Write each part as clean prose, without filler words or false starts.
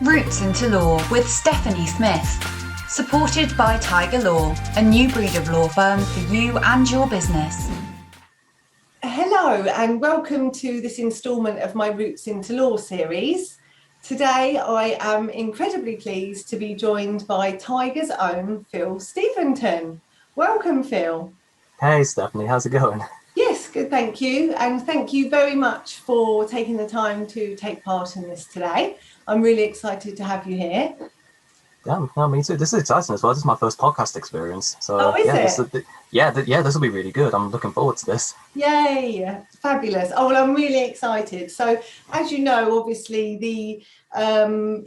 Roots into Law with Stephanie Smith. Supported by Tiger Law, a new breed of law firm for you and your business. Hello and welcome to this instalment of my Roots into Law series. Today I am incredibly pleased to be joined by Tiger's own Phil Steventon. Welcome, Phil. Hey Stephanie, how's it going? Yes, good, thank you. And thank you very much for taking the time to take part in this today. I'm really excited to have you here. Yeah, no, me too. This is exciting as well. This is my first podcast experience. So Is this it? will be really good. I'm looking forward to this. Yay, fabulous. Oh, well, I'm really excited. So, as you know, obviously, the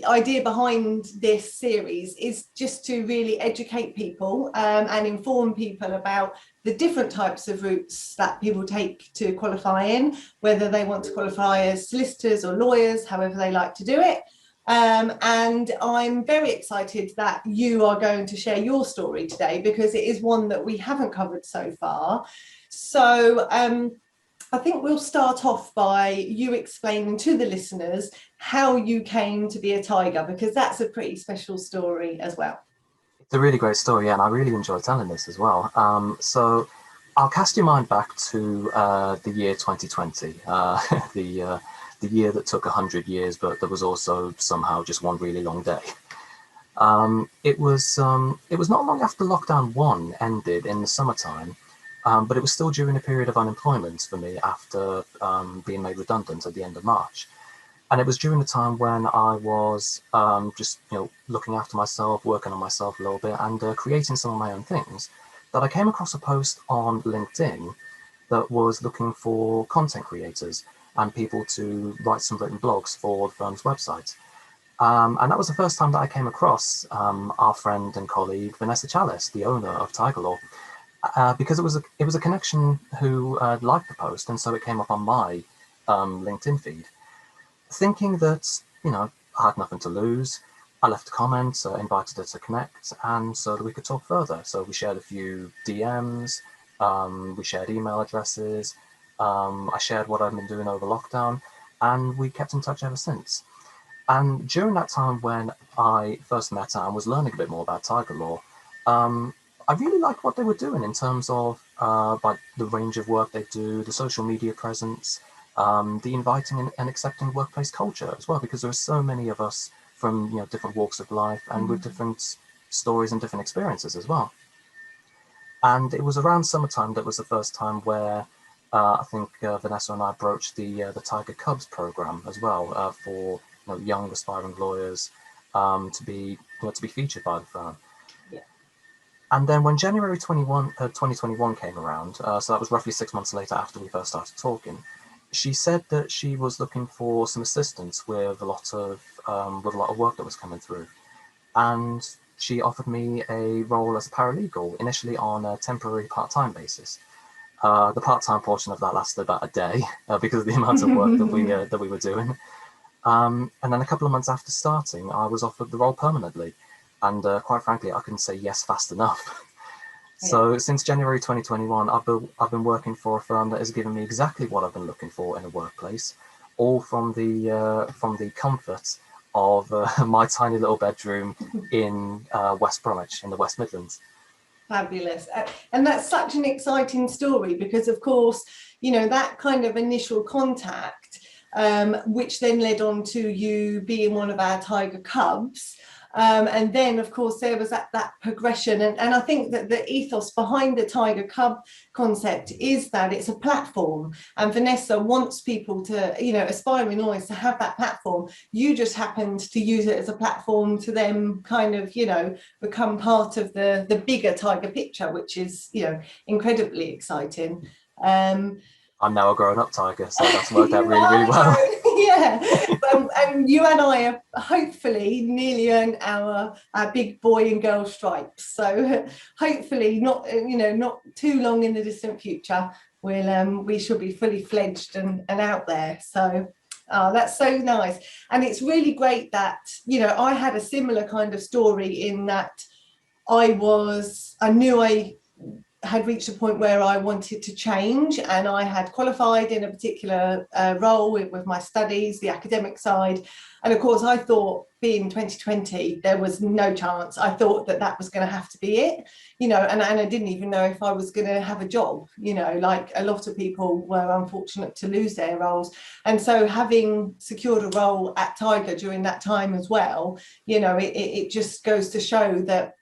idea behind this series is just to really educate people and inform people about the different types of routes that people take to qualify in, whether they want to qualify as solicitors or lawyers, however they like to do it. And I'm very excited that you are going to share your story today because it is one that we haven't covered so far. So I think we'll start off by you explaining to the listeners how you came to be a tiger, because that's a pretty special story as well. It's a really great story, yeah, and I really enjoy telling this as well. So I'll cast your mind back to the year 2020, the year that took 100 years, but there was also somehow just one really long day. It was not long after lockdown one ended in the summertime, but it was still during a period of unemployment for me after being made redundant at the end of March. And it was during the time when I was just looking after myself, working on myself a little bit, and creating some of my own things, that I came across a post on LinkedIn that was looking for content creators and people to write some written blogs for the firm's website. And that was the first time that I came across our friend and colleague Vanessa Chalice, the owner of Tiger Law, because it was a connection who liked the post, and so it came up on my LinkedIn feed. Thinking that I had nothing to lose, I left a comment, invited her to connect, and so that we could talk further. So we shared a few DMs, we shared email addresses, I shared what I've been doing over lockdown, and we kept in touch ever since. And during that time when I first met her and was learning a bit more about Tiger Law, I really liked what they were doing in terms of like the range of work they do, the social media presence, the inviting and accepting workplace culture as well, because there are so many of us from different walks of life and with different stories and different experiences as well. And it was around summertime that was the first time where I think Vanessa and I broached the Tiger Cubs program as well for young aspiring lawyers to be featured by the firm. Yeah. And then when January 2021 came around, so that was roughly 6 months later after we first started talking, she said that she was looking for some assistance with a lot of work that was coming through, and she offered me a role as a paralegal, initially on a temporary part-time basis. The part-time portion of that lasted about a day because of the amount of work that we were doing. And then a couple of months after starting, I was offered the role permanently, and quite frankly, I couldn't say yes fast enough. So since January 2021, I've been working for a firm that has given me exactly what I've been looking for in a workplace, all from the comfort of my tiny little bedroom in West Bromwich in the West Midlands. Fabulous. And that's such an exciting story because, of course, that kind of initial contact, which then led on to you being one of our Tiger Cubs. And then, of course, there was that progression. And I think that the ethos behind the Tiger Cub concept is that it's a platform. And Vanessa wants people to, aspiring lawyers to have that platform. You just happened to use it as a platform to them kind of, become part of the bigger Tiger picture, which is, incredibly exciting. I'm now a grown-up tiger, so that's worked out really, really well. Yeah, and you and I have hopefully nearly earned our big boy and girl stripes. So hopefully not too long in the distant future, we shall be fully fledged and out there. So that's so nice. And it's really great that, I had a similar kind of story in that I knew I had reached a point where I wanted to change, and I had qualified in a particular role with my studies, the academic side. And of course, I thought, being 2020, there was no chance. I thought that that was going to have to be it, you know, and I didn't even know if I was going to have a job, you know, like a lot of people were unfortunate to lose their roles. And so having secured a role at Tiger during that time as well, you know, it just goes to show that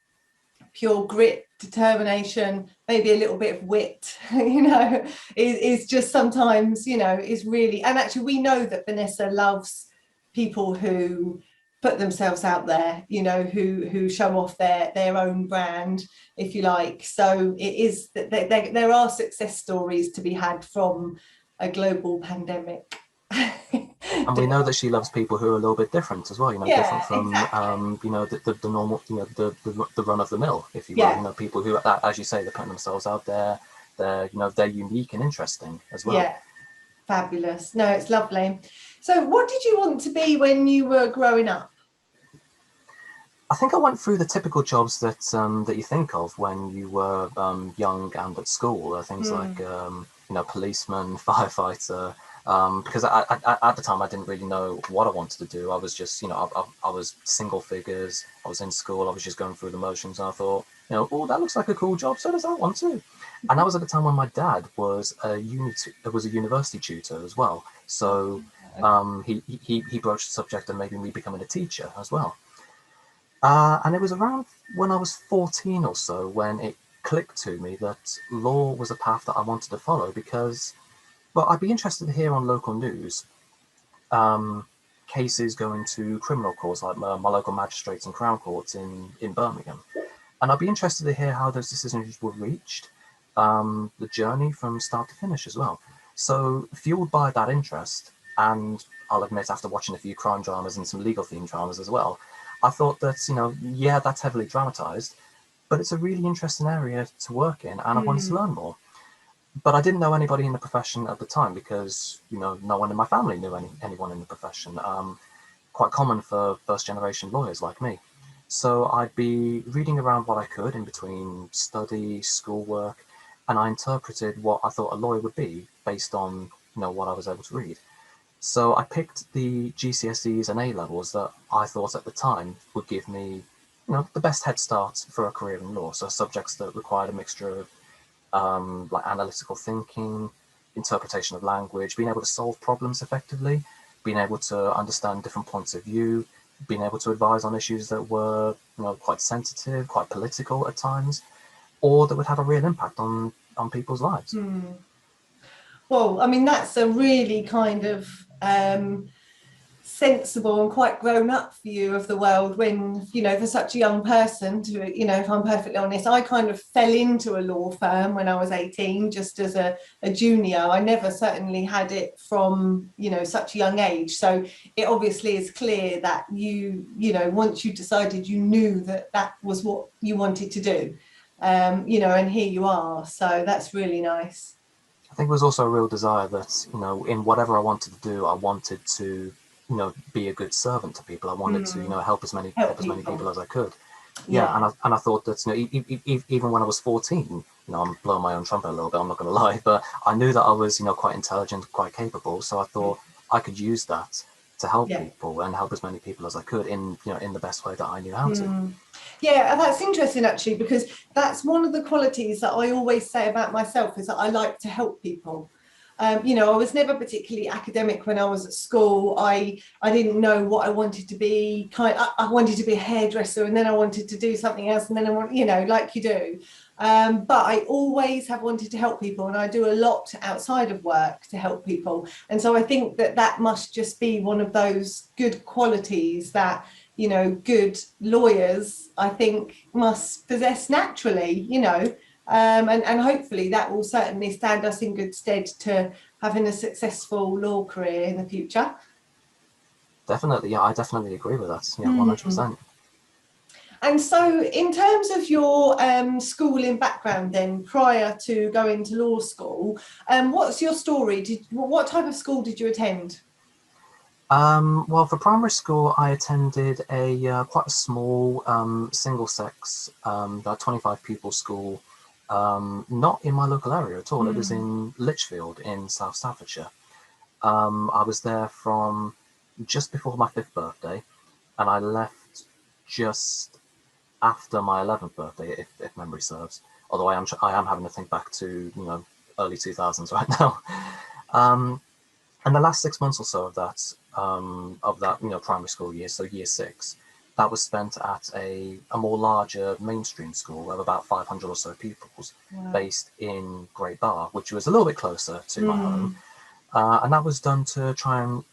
pure grit, determination, maybe a little bit of wit, you know, is just sometimes, you know, is really, and actually we know that Vanessa loves people who put themselves out there, you know, who show off their own brand, if you like. So it is that there are success stories to be had from a global pandemic. And we know that she loves people who are a little bit different as well, you know, different Yeah, from, exactly. you know, the normal, you know, the run of the mill, if you will, Yeah, you know, people who, as you say, they're putting themselves out there, they're, you know, they're unique and interesting as well. yeah, fabulous. No, it's lovely. So what did you want to be when you were growing up? I think I went through the typical jobs that you think of when you were young and at school. Things like Hmm. you know, policeman, firefighter. Because at the time I didn't really know what I wanted to do. I was just, you know, I was single figures. I was in school. I was just going through the motions, and I thought, you know, oh, that looks like a cool job. So does that one too. And that was at the time when my dad was was a university tutor as well. So he broached the subject of maybe me becoming a teacher as well. And it was around when I was 14 or so when it clicked to me that law was a path that I wanted to follow because, well, I'd be interested to hear on local news cases going to criminal courts, like my local magistrates and crown courts in Birmingham. And I'd be interested to hear how those decisions were reached, the journey from start to finish as well. So, fueled by that interest, and I'll admit after watching a few crime dramas and some legal themed dramas as well, I thought that, you know, yeah, that's heavily dramatized, but it's a really interesting area to work in, and I wanted to Hmm. learn more. But I didn't know anybody in the profession at the time because, you know, no one in my family knew anyone in the profession. Quite common for first generation lawyers like me. So I'd be reading around what I could in between study, schoolwork, and I interpreted what I thought a lawyer would be based on, you know, what I was able to read. So I picked the GCSEs and A levels that I thought at the time would give me, you know, the best head start for a career in law. So subjects that required a mixture of like analytical thinking, interpretation of language, being able to solve problems effectively, being able to understand different points of view, being able to advise on issues that were, you know, quite sensitive, quite political at times, or that would have a real impact on people's lives. Hmm. Well, I mean, that's a really kind of sensible and quite grown up view of the world when, you know, for such a young person to, you know, if I'm perfectly honest, I kind of fell into a law firm when I was 18, just as a junior. I never certainly had it from, you know, such a young age. So it obviously is clear that you know, once you decided, you knew that that was what you wanted to do, you know, and here you are. So that's really nice. I think there was also a real desire that, you know, in whatever I wanted to do, I wanted to, you know, be a good servant to people. I wanted to, you Hmm. know, Help help as many people people. as I could. Yeah, Yeah. and I thought that, you know, even when I was 14, you know, I'm blowing my own trumpet a little bit. I'm not going to lie, but I knew that I was, you know, quite intelligent, quite capable. So I thought I could use that to help Yeah. people and help as many people as I could in, you know, in the best way that I knew how to. Mm. Yeah, and that's interesting actually, because that's one of the qualities that I always say about myself is that I like to help people. You know, I was never particularly academic when I was at school. I didn't know what I wanted to be. I wanted to be a hairdresser, and then I wanted to do something else, and then I want, you know, like you do. But I always have wanted to help people, and I do a lot outside of work to help people. And so I think that that must just be one of those good qualities that, you know, good lawyers, I think, must possess naturally, you know, and hopefully that will certainly stand us in good stead to having a successful law career in the future. Definitely, yeah, I definitely agree with that. Yeah, Hmm. 100%. And so, in terms of your schooling background, then prior to going to law school, what's your story? What type of school did you attend? Well, for primary school, I attended a quite a small single-sex, about 25 pupil school not in my local area at all. It was Mm. in Lichfield in South Staffordshire. I was there from just before my 5th birthday, and I left just after my 11th birthday, if memory serves. Although I am having to think back to early 2000s right now. Um, and the last 6 months or so of that primary school year, so year 6, that was spent at a more larger mainstream school of about 500 or so pupils, Wow. based in Great Bar, which was a little bit closer to my home. Mm. And that was done to try and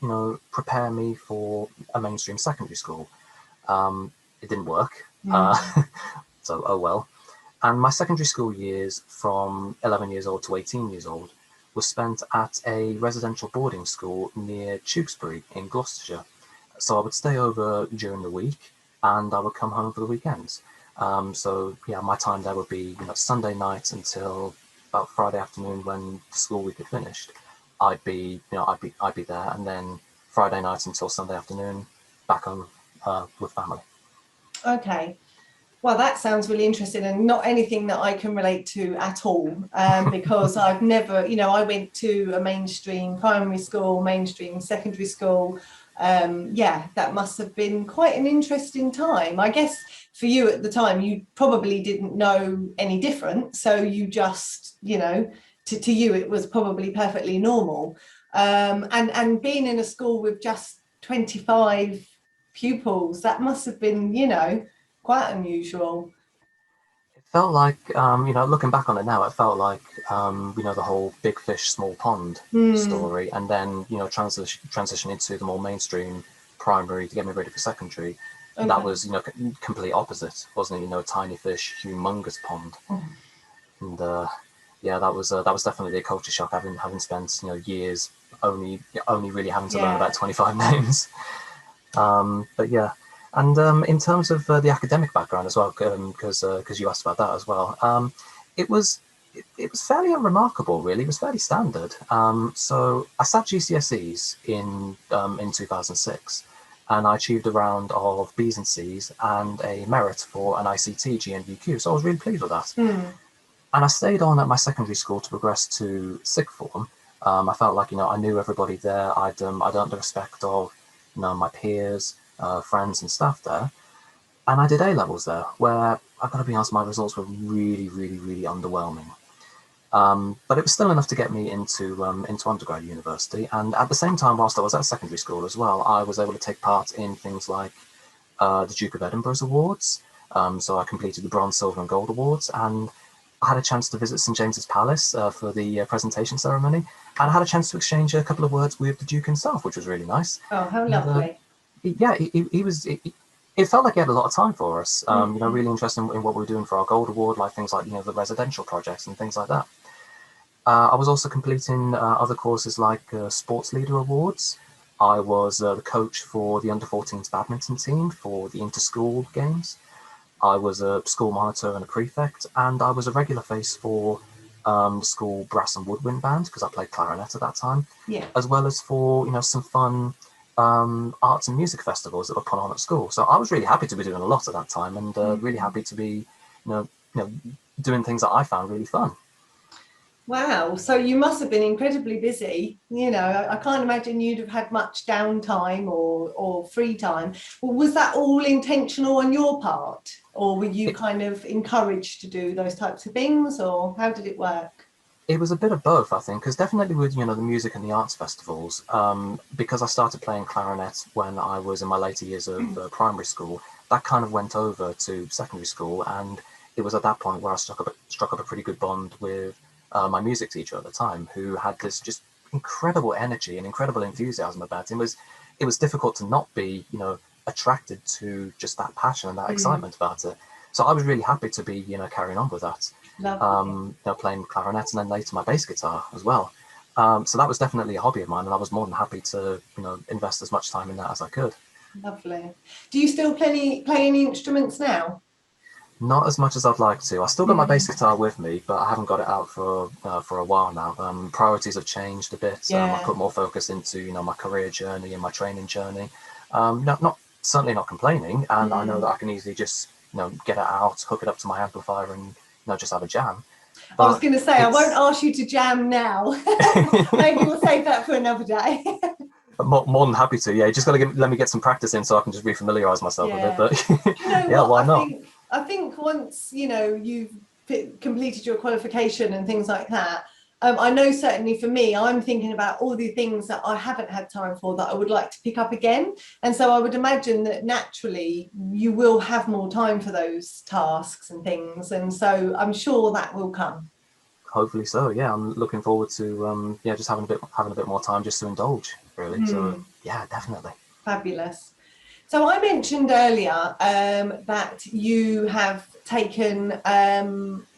prepare me for a mainstream secondary school. It didn't work, Mm. so oh well. And my secondary school years, from 11 years old to 18 years old, was spent at a residential boarding school near Tewkesbury in Gloucestershire. So I would stay over during the week, and I would come home for the weekends. So yeah, my time there would be Sunday night until about Friday afternoon when the school week had finished. I'd be there, and then Friday night until Sunday afternoon back home with family. Okay. Well, that sounds really interesting, and not anything that I can relate to at all, because I've never, I went to a mainstream primary school, mainstream secondary school. Yeah, that must have been quite an interesting time. I guess for you at the time, you probably didn't know any different. So you just, to you, it was probably perfectly normal. And being in a school with just 25 pupils, that must have been, quite unusual. It felt like, looking back on it now, it felt like, the whole big fish, small pond Hmm. story, and then, transition into the more mainstream primary to get me ready for secondary. That Okay. was, complete opposite, wasn't it? Tiny fish, humongous pond, Oh, and yeah, that was definitely a culture shock, having spent years only really having to learn yeah. about 25 names. But yeah, and in terms of the academic background as well, because you asked about that as well, it was it was fairly unremarkable, really. It was fairly standard. So I sat GCSEs in 2006, and I achieved a round of B's and C's and a merit for an ICT GNVQ. So I was really pleased with that. Hmm. And I stayed on at my secondary school to progress to sixth form. I felt like I knew everybody there. I'd earned the respect of my peers, friends, and staff there. And I did A levels there, where I've got to be honest, my results were really, really, really underwhelming. But it was still enough to get me into undergrad university. And at the same time, whilst I was at secondary school as well, I was able to take part in things like the Duke of Edinburgh's awards. So I completed the bronze, silver, and gold awards, and I had a chance to visit St James's Palace for the presentation ceremony, and I had a chance to exchange a couple of words with the Duke himself, which was really nice. Oh, how And lovely. yeah, he was. It felt like he had a lot of time for us. Mm. Really interested in what we were doing for our gold award, like things like the residential projects and things like that. I was also completing other courses like sports leader awards. I was the coach for the under-14s badminton team for the inter-school games. I was a school monitor and a prefect, and I was a regular face for the school brass and woodwind band because I played clarinet at that time, Yeah, as well as for some fun arts and music festivals that were put on at school. So I was really happy to be doing a lot at that time, and really happy to be doing things that I found really fun. wow. So you must have been incredibly busy. I can't imagine you'd have had much downtime or free time. Well, was that all intentional on your part, or were you It, kind of encouraged to do those types of things, or how did it work? it was a bit of both, I think, because definitely with the music and the arts festivals, because I started playing clarinet when I was in my later years of primary school, that kind of went over to secondary school, and it was at that point where I struck up a pretty good bond with my music teacher at the time, who had this just incredible energy and incredible enthusiasm about it. It was difficult to not be attracted to just that passion and that Mm, excitement about it. So I was really happy to be carrying on with that, lovely. playing clarinet and then later my bass guitar as well. So that was definitely a hobby of mine, and I was more than happy to invest as much time in that as I could. Lovely. Do you still play any instruments now? Not as much as I'd like to. I still got my bass Mm, guitar with me, but I haven't got it out for a while now. Priorities have changed a bit. I yeah. put more focus into my career journey and my training journey. Not certainly not complaining, and I know that Mm, I can easily just get it out, hook it up to my amplifier, and just have a jam. I was But going to say, I won't it's ask you to jam now. Maybe we'll save that for another day. more than happy to. Yeah, you just got to let me get some practice in so I can just refamiliarize myself with it. Yeah. But Do you know yeah, what? why not? I think once, you know, you've completed your qualification and things like that, I know certainly for me, I'm thinking about all the things that I haven't had time for that I would like to pick up again. And so I would imagine that naturally you will have more time for those tasks and things. And so I'm sure that will come. Hopefully so. Yeah, I'm looking forward to yeah, just having a bit more time just to indulge, really. So Hmm. yeah, definitely. Fabulous. So I mentioned earlier that you have taken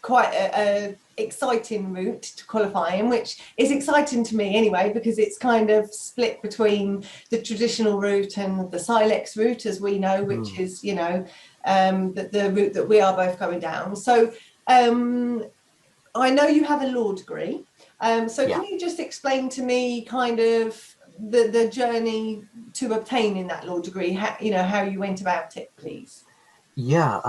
quite a exciting route to qualifying, which is exciting to me anyway, because it's kind of split between the traditional route and the Silex route, as we know, which Mm. is, you know, the route that we are both going down. So I know you have a law degree. So Yeah. can you just explain to me kind of the journey to obtaining that law degree, how, you know, how you went about it, please? Yeah,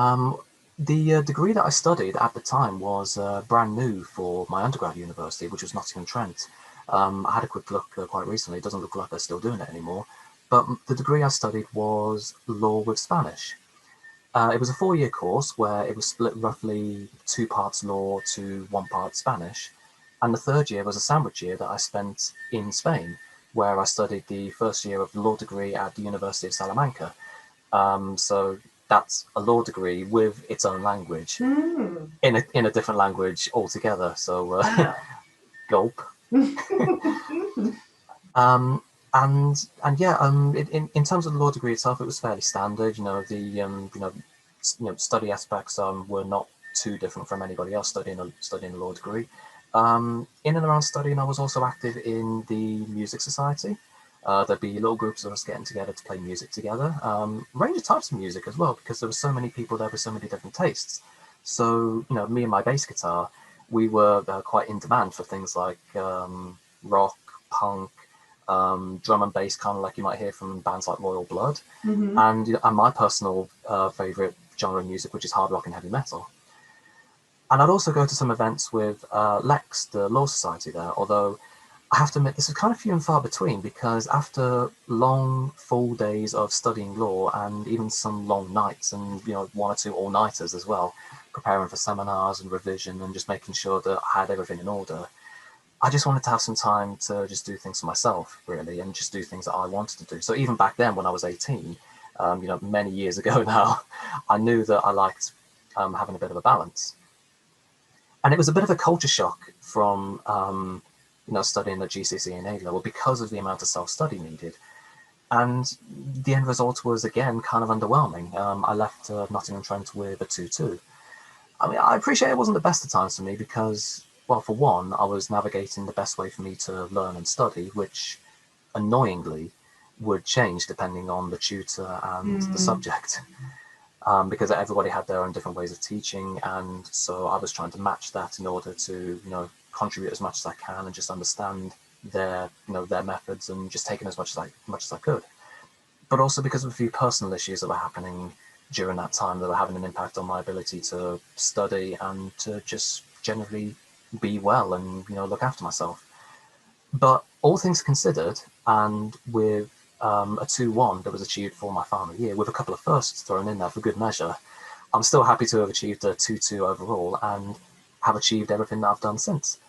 the degree that I studied at the time was brand new for my undergrad university, which was Nottingham-Trent. I had a quick look quite recently. It doesn't look like they're still doing it anymore. But the degree I studied was law with Spanish. It was a 4-year course where it was split roughly 2 parts law to 1 part Spanish. And the third year was a sandwich year that I spent in Spain, where I studied the first year of the law degree at the University of Salamanca. So that's a law degree with its own language Mm, in a different language altogether. So wow. gulp. Um, and yeah, in terms of the law degree itself, it was fairly standard. You know, the study aspects were not too different from anybody else studying a law degree. In and around studying, I was also active in the music society. There'd be little groups of us getting together to play music together. Range of types of music as well, because there were so many people there with so many different tastes. So, you know, me and my bass guitar, we were quite in demand for things like rock, punk, drum and bass, kind of like you might hear from bands like Royal Blood, Mhm. and my personal favorite genre of music, which is hard rock and heavy metal. And I'd also go to some events with Lex, the Law Society there, although I have to admit this is kind of few and far between because after long full days of studying law and even some long nights and 1 or 2 all-nighters as well, preparing for seminars and revision and just making sure that I had everything in order, I just wanted to have some time to just do things for myself, really, and just do things that I wanted to do. So even back then, when I was 18, many years ago now, I knew that I liked having a bit of a balance. And it was a bit of a culture shock from studying at GCSE and A level because of the amount of self-study needed. And the end result was again kind of underwhelming. I left Nottingham-Trent with a 2-2. I mean, I appreciate it wasn't the best of times for me because, well, for one, I was navigating the best way for me to learn and study, which annoyingly would change depending on the tutor and the Mm. subject. Because everybody had their own different ways of teaching, and so I was trying to match that in order to, contribute as much as I can and just understand their methods and just take in as much as I could. But also because of a few personal issues that were happening during that time that were having an impact on my ability to study and to just generally be well and look after myself. But all things considered, and with a 2-1 that was achieved for my final year, with a couple of firsts thrown in there for good measure, I'm still happy to have achieved a 2-2 overall and have achieved everything that I've done since.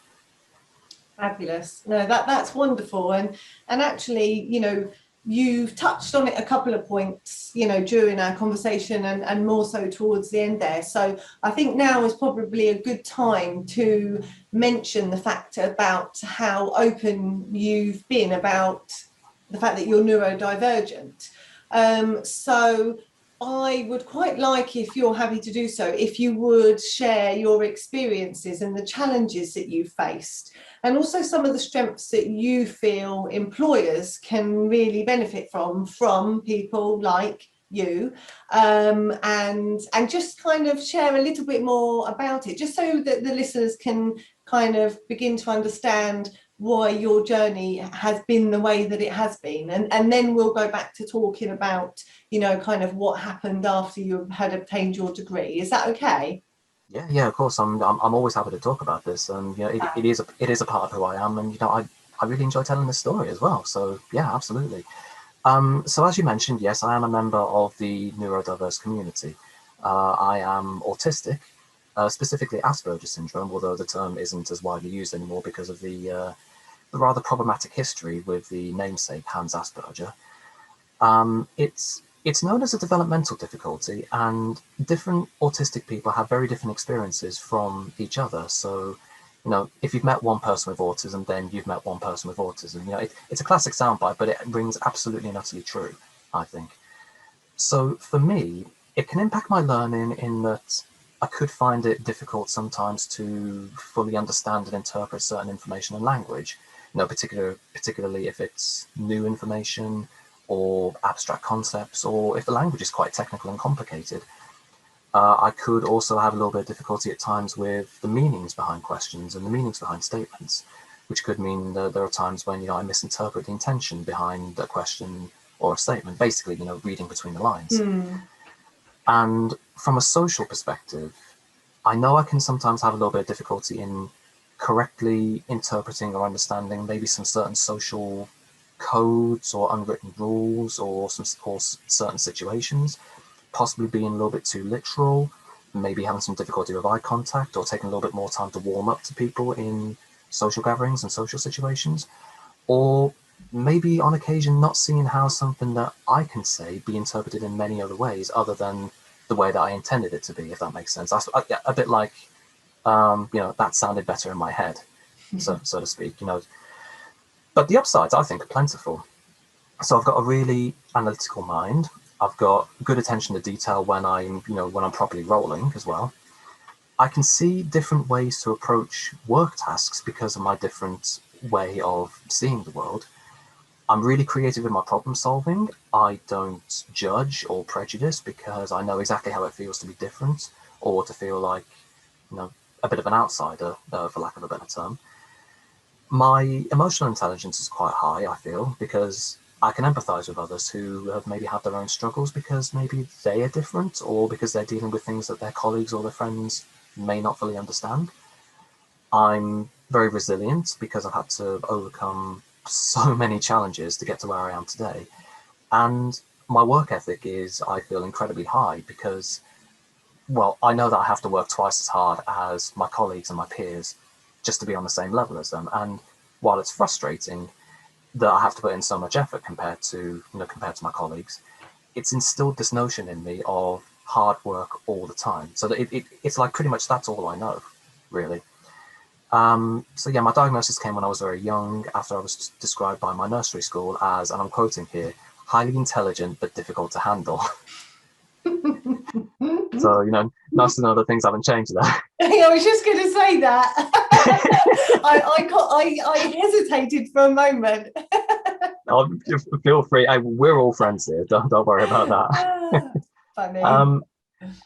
Fabulous. No, that's wonderful. And actually, you know, you've touched on it a couple of points, you know, during our conversation and more so towards the end there. So I think now is probably a good time to mention the fact about how open you've been about the fact that you're neurodivergent. So I would quite like, if you're happy to do so, if you would share your experiences and the challenges that you faced, and also some of the strengths that you feel employers can really benefit from people like you, and just kind of share a little bit more about it, just so that the listeners can kind of begin to understand why your journey has been the way that it has been, and then we'll go back to talking about, you know, kind of what happened after you had obtained your degree. Is that okay? Yeah, of course. I'm always happy to talk about this, and you know, it is a part of who I am, and you know, I really enjoy telling this story as well. So yeah, absolutely. So as you mentioned, yes, I am a member of the neurodiverse community. I am autistic, specifically Asperger's syndrome, although the term isn't as widely used anymore because of the rather problematic history with the namesake Hans Asperger. It's known as a developmental difficulty, and different autistic people have very different experiences from each other. So, you know, if you've met one person with autism, then you've met one person with autism. You know, it's a classic soundbite, but it rings absolutely and utterly true, I think. So for me, it can impact my learning in that I could find it difficult sometimes to fully understand and interpret certain information and language. You know, particularly if it's new information or abstract concepts, or if the language is quite technical and complicated. I could also have a little bit of difficulty at times with the meanings behind questions and the meanings behind statements, which could mean that there are times when, you know, I misinterpret the intention behind a question or a statement, basically, you know, reading between the lines. Hmm. And from a social perspective, I know I can sometimes have a little bit of difficulty in correctly interpreting or understanding maybe some certain social codes or unwritten rules or certain situations, possibly being a little bit too literal, maybe having some difficulty with eye contact or taking a little bit more time to warm up to people in social gatherings and social situations, or maybe on occasion not seeing how something that I can say be interpreted in many other ways other than the way that I intended it to be, if that makes sense. A bit like, you know, that sounded better in my head, so to speak, you know. But the upsides, I think, are plentiful. So I've got a really analytical mind. I've got good attention to detail when when I'm properly rolling as well. I can see different ways to approach work tasks because of my different way of seeing the world. I'm really creative in my problem solving. I don't judge or prejudice because I know exactly how it feels to be different or to feel like, you know, a bit of an outsider, for lack of a better term. My emotional intelligence is quite high, I feel, because I can empathize with others who have maybe had their own struggles because maybe they are different or because they're dealing with things that their colleagues or their friends may not fully understand. I'm very resilient because I've had to overcome so many challenges to get to where I am today. And my work ethic is, I feel, incredibly high because, well, I know that I have to work twice as hard as my colleagues and my peers just to be on the same level as them. And while it's frustrating that I have to put in so much effort compared to my colleagues, it's instilled this notion in me of hard work all the time. So that it's like pretty much that's all I know, really. So yeah, my diagnosis came when I was very young, after I was described by my nursery school as, and I'm quoting here, highly intelligent but difficult to handle. So, you know, nice to know that things haven't changed there. I was just going to say that. I hesitated for a moment. Oh, feel free. We're all friends here. Don't worry about that. Funny. Um,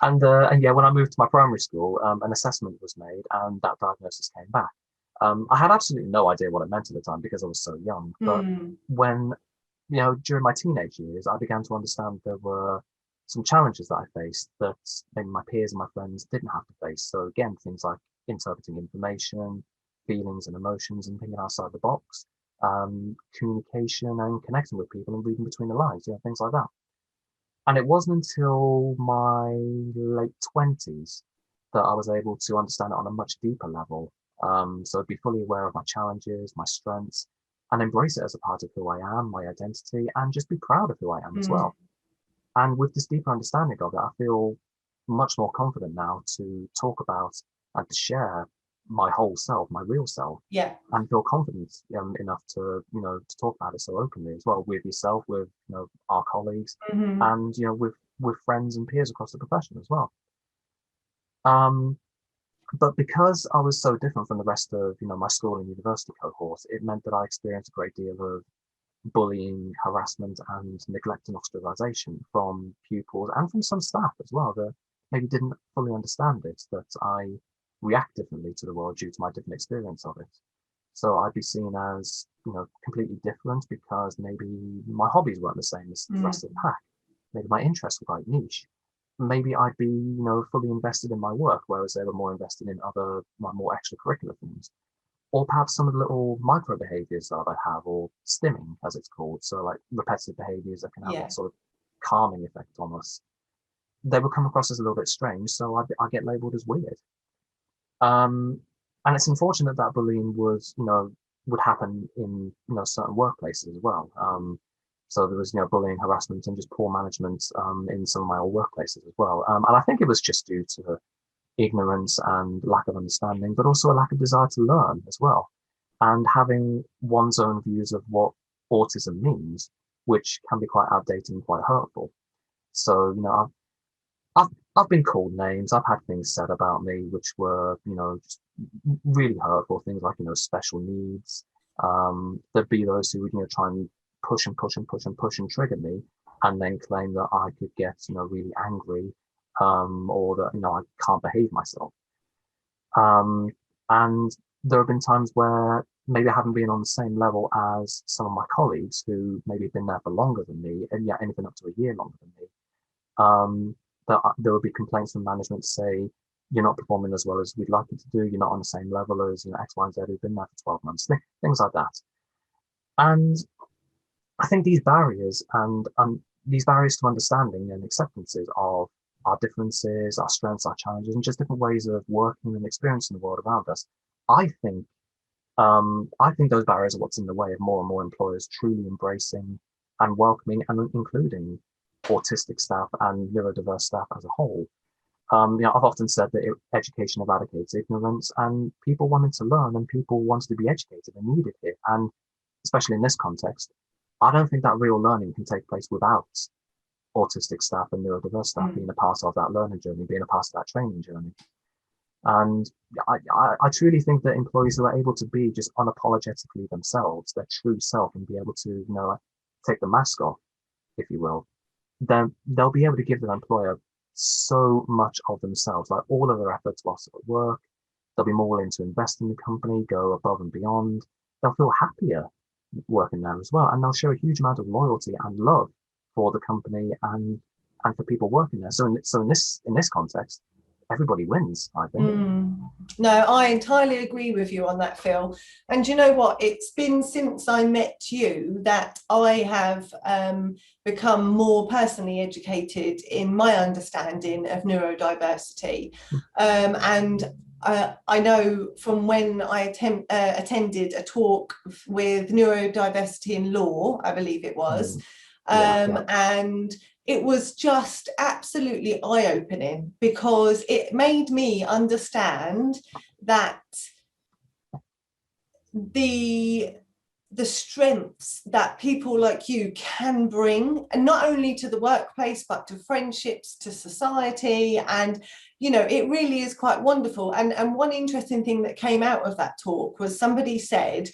and yeah, when I moved to my primary school, an assessment was made, and that diagnosis came back. I had absolutely no idea what it meant at the time because I was so young. But Hmm. when during my teenage years, I began to understand there were some challenges that I faced that maybe my peers and my friends didn't have to face. So again, things like interpreting information, feelings and emotions, and thinking outside the box, communication and connecting with people and reading between the lines, things like that. And it wasn't until my late 20s that I was able to understand it on a much deeper level. So I'd be fully aware of my challenges, my strengths, and embrace it as a part of who I am, my identity, and just be proud of who I am as Hmm. well. And with this deeper understanding of it, I feel much more confident now to talk about and to share my whole self, my real self, Yeah. and feel confident enough to, to talk about it so openly as well with yourself, with, our colleagues, Hmm. and, with friends and peers across the profession as well. Um, but because I was so different from the rest of, my school and university cohort, it meant that I experienced a great deal of bullying, harassment, and neglect and ostracization from pupils and from some staff as well that maybe didn't fully understand it, that I react differently to the world due to my different experience of it. So I'd be seen as, completely different because maybe my hobbies weren't the same as the Hmm. rest of the pack. Maybe my interests were quite niche. maybe I'd be, fully invested in my work, whereas they were more invested in other, more extracurricular things. Or perhaps some of the little micro behaviors that I have, or stimming, as it's called. So like repetitive behaviors that can have Yeah. that sort of calming effect on us. They would come across as a little bit strange, so I get labeled as weird. And it's unfortunate that bullying would happen in, certain workplaces as well. So there was, bullying, harassment, and just poor management in some of my old workplaces as well. And I think it was just due to ignorance and lack of understanding, but also a lack of desire to learn as well, and having one's own views of what autism means, which can be quite outdated and quite hurtful. So, I've been called names. I've had things said about me which were, just really hurtful. Things like, special needs. There'd be those who would, try and push and push and push and push and trigger me, and then claim that I could get, really angry, or that, I can't behave myself. And there have been times where maybe I haven't been on the same level as some of my colleagues who maybe have been there for longer than me, and yeah, anything up to a year longer than me. There would be complaints from management to say, you're not performing as well as we'd like you to do, you're not on the same level as, X, Y, and Z who've been there for 12 months, things like that. And I think these barriers and these barriers to understanding and acceptances of our differences, our strengths, our challenges, and just different ways of working and experiencing the world around us, I think those barriers are what's in the way of more and more employers truly embracing and welcoming and including autistic staff and neurodiverse staff as a whole. I've often said that education eradicates ignorance, and people wanted to learn and people wanted to be educated and needed it. And especially in this context, I don't think that real learning can take place without autistic staff and neurodiverse staff being a part of that learning journey, being a part of that training journey. And I truly think that employees who are able to be just unapologetically themselves, their true self, and be able to, take the mask off, if you will, then they'll be able to give their employer so much of themselves, like all of their efforts whilst at work. They'll be more willing to invest in the company, go above and beyond. They'll feel happier working there as well, and they'll show a huge amount of loyalty and love for the company and for people working there. So in this context, everybody wins, I think. No, I entirely agree with you on that, Phil. And you know what? It's been since I met you that I have become more personally educated in my understanding of neurodiversity. And I know from when I attended a talk with Neurodiversity in Law, I believe it was, and it was just absolutely eye-opening, because it made me understand that the strengths that people like you can bring, and not only to the workplace but to friendships, to society, and it really is quite wonderful. And one interesting thing that came out of that talk was somebody said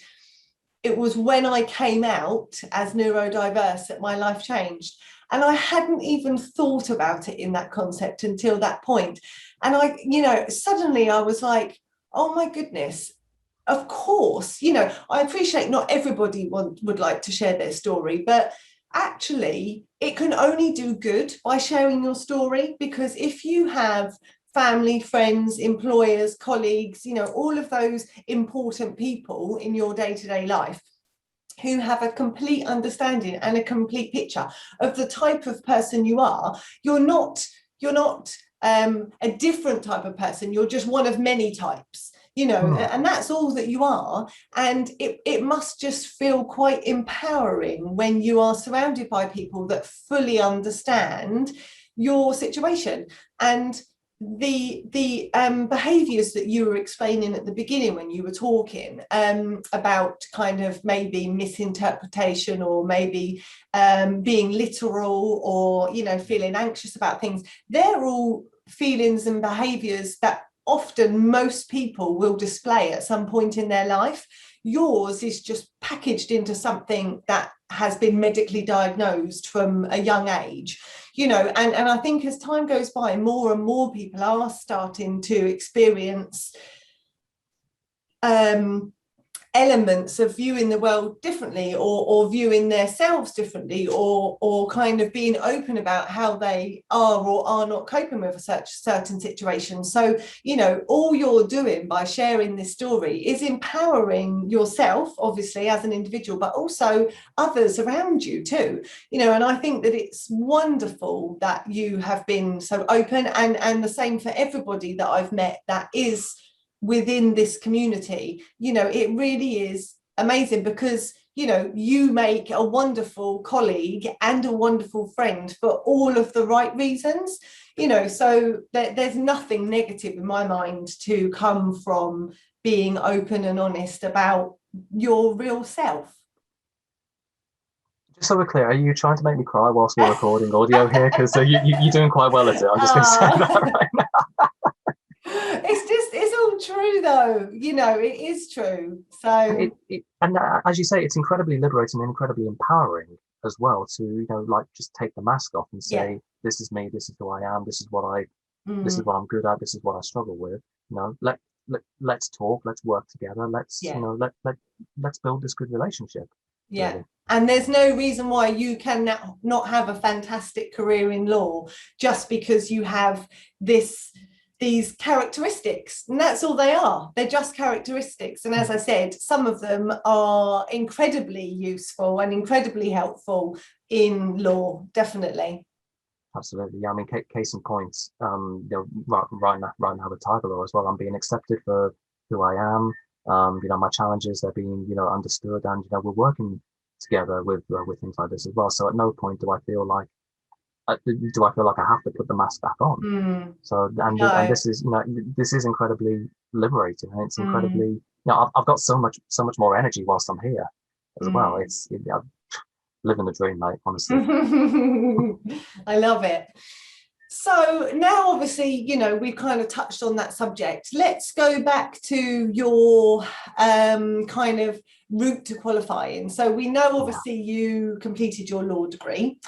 it was when I came out as neurodiverse that my life changed. And I hadn't even thought about it in that concept until that point. And suddenly I was like, oh my goodness, of course, I appreciate not everybody would like to share their story, but actually it can only do good by sharing your story, because if you have family, friends, employers, colleagues, all of those important people in your day-to-day life who have a complete understanding and a complete picture of the type of person you are, you're not a different type of person, you're just one of many types, and that's all that you are. And it must just feel quite empowering when you are surrounded by people that fully understand your situation. And the behaviors that you were explaining at the beginning when you were talking about kind of maybe misinterpretation, or maybe being literal, or feeling anxious about things, they're all feelings and behaviors that often most people will display at some point in their life. Yours is just packaged into something that has been medically diagnosed from a young age, and I think as time goes by, more and more people are starting to experience elements of viewing the world differently, or viewing themselves differently, or kind of being open about how they are or are not coping with a certain situation. So, you know, all you're doing by sharing this story is empowering yourself, obviously, as an individual, but also others around you too. You know, and I think that it's wonderful that you have been so open, and the same for everybody that I've met that is within this community. You know, it really is amazing, because, you know, you make a wonderful colleague and a wonderful friend for all of the right reasons. You know, so there's nothing negative in my mind to come from being open and honest about your real self. Just so we're clear, are you trying to make me cry whilst we're recording audio here? Because you're doing quite well at it. I'm just going to say that right now. It's all true though, you know, it is true. So And as you say, it's incredibly liberating and incredibly empowering as well to, you know, like, just take the mask off and say, this is me, this is who I am, this is what I'm good at, this is what I struggle with. You know, let's talk, let's work together, let's you know, let's build this good relationship. Really. And there's no reason why you can not have a fantastic career in law just because you have these characteristics, and that's all they are. They're just characteristics, and as I said, some of them are incredibly useful and incredibly helpful in law, definitely. Absolutely. Yeah, I mean, case in point, you know, right now with Tiger Law as well, I'm being accepted for who I am. You know, my challenges, they're being, you know, understood, and, you know, we're working together with things like this as well. So at no point do I feel like I have to put the mask back on. So and this is, you know, this is incredibly liberating, and it's incredibly, you know, I've got so much more energy whilst I'm here as well. It's living the dream, mate, honestly. I love it. So now, obviously, you know, we've kind of touched on that subject. Let's go back to your kind of route to qualifying. So we know, obviously, you completed your law degree.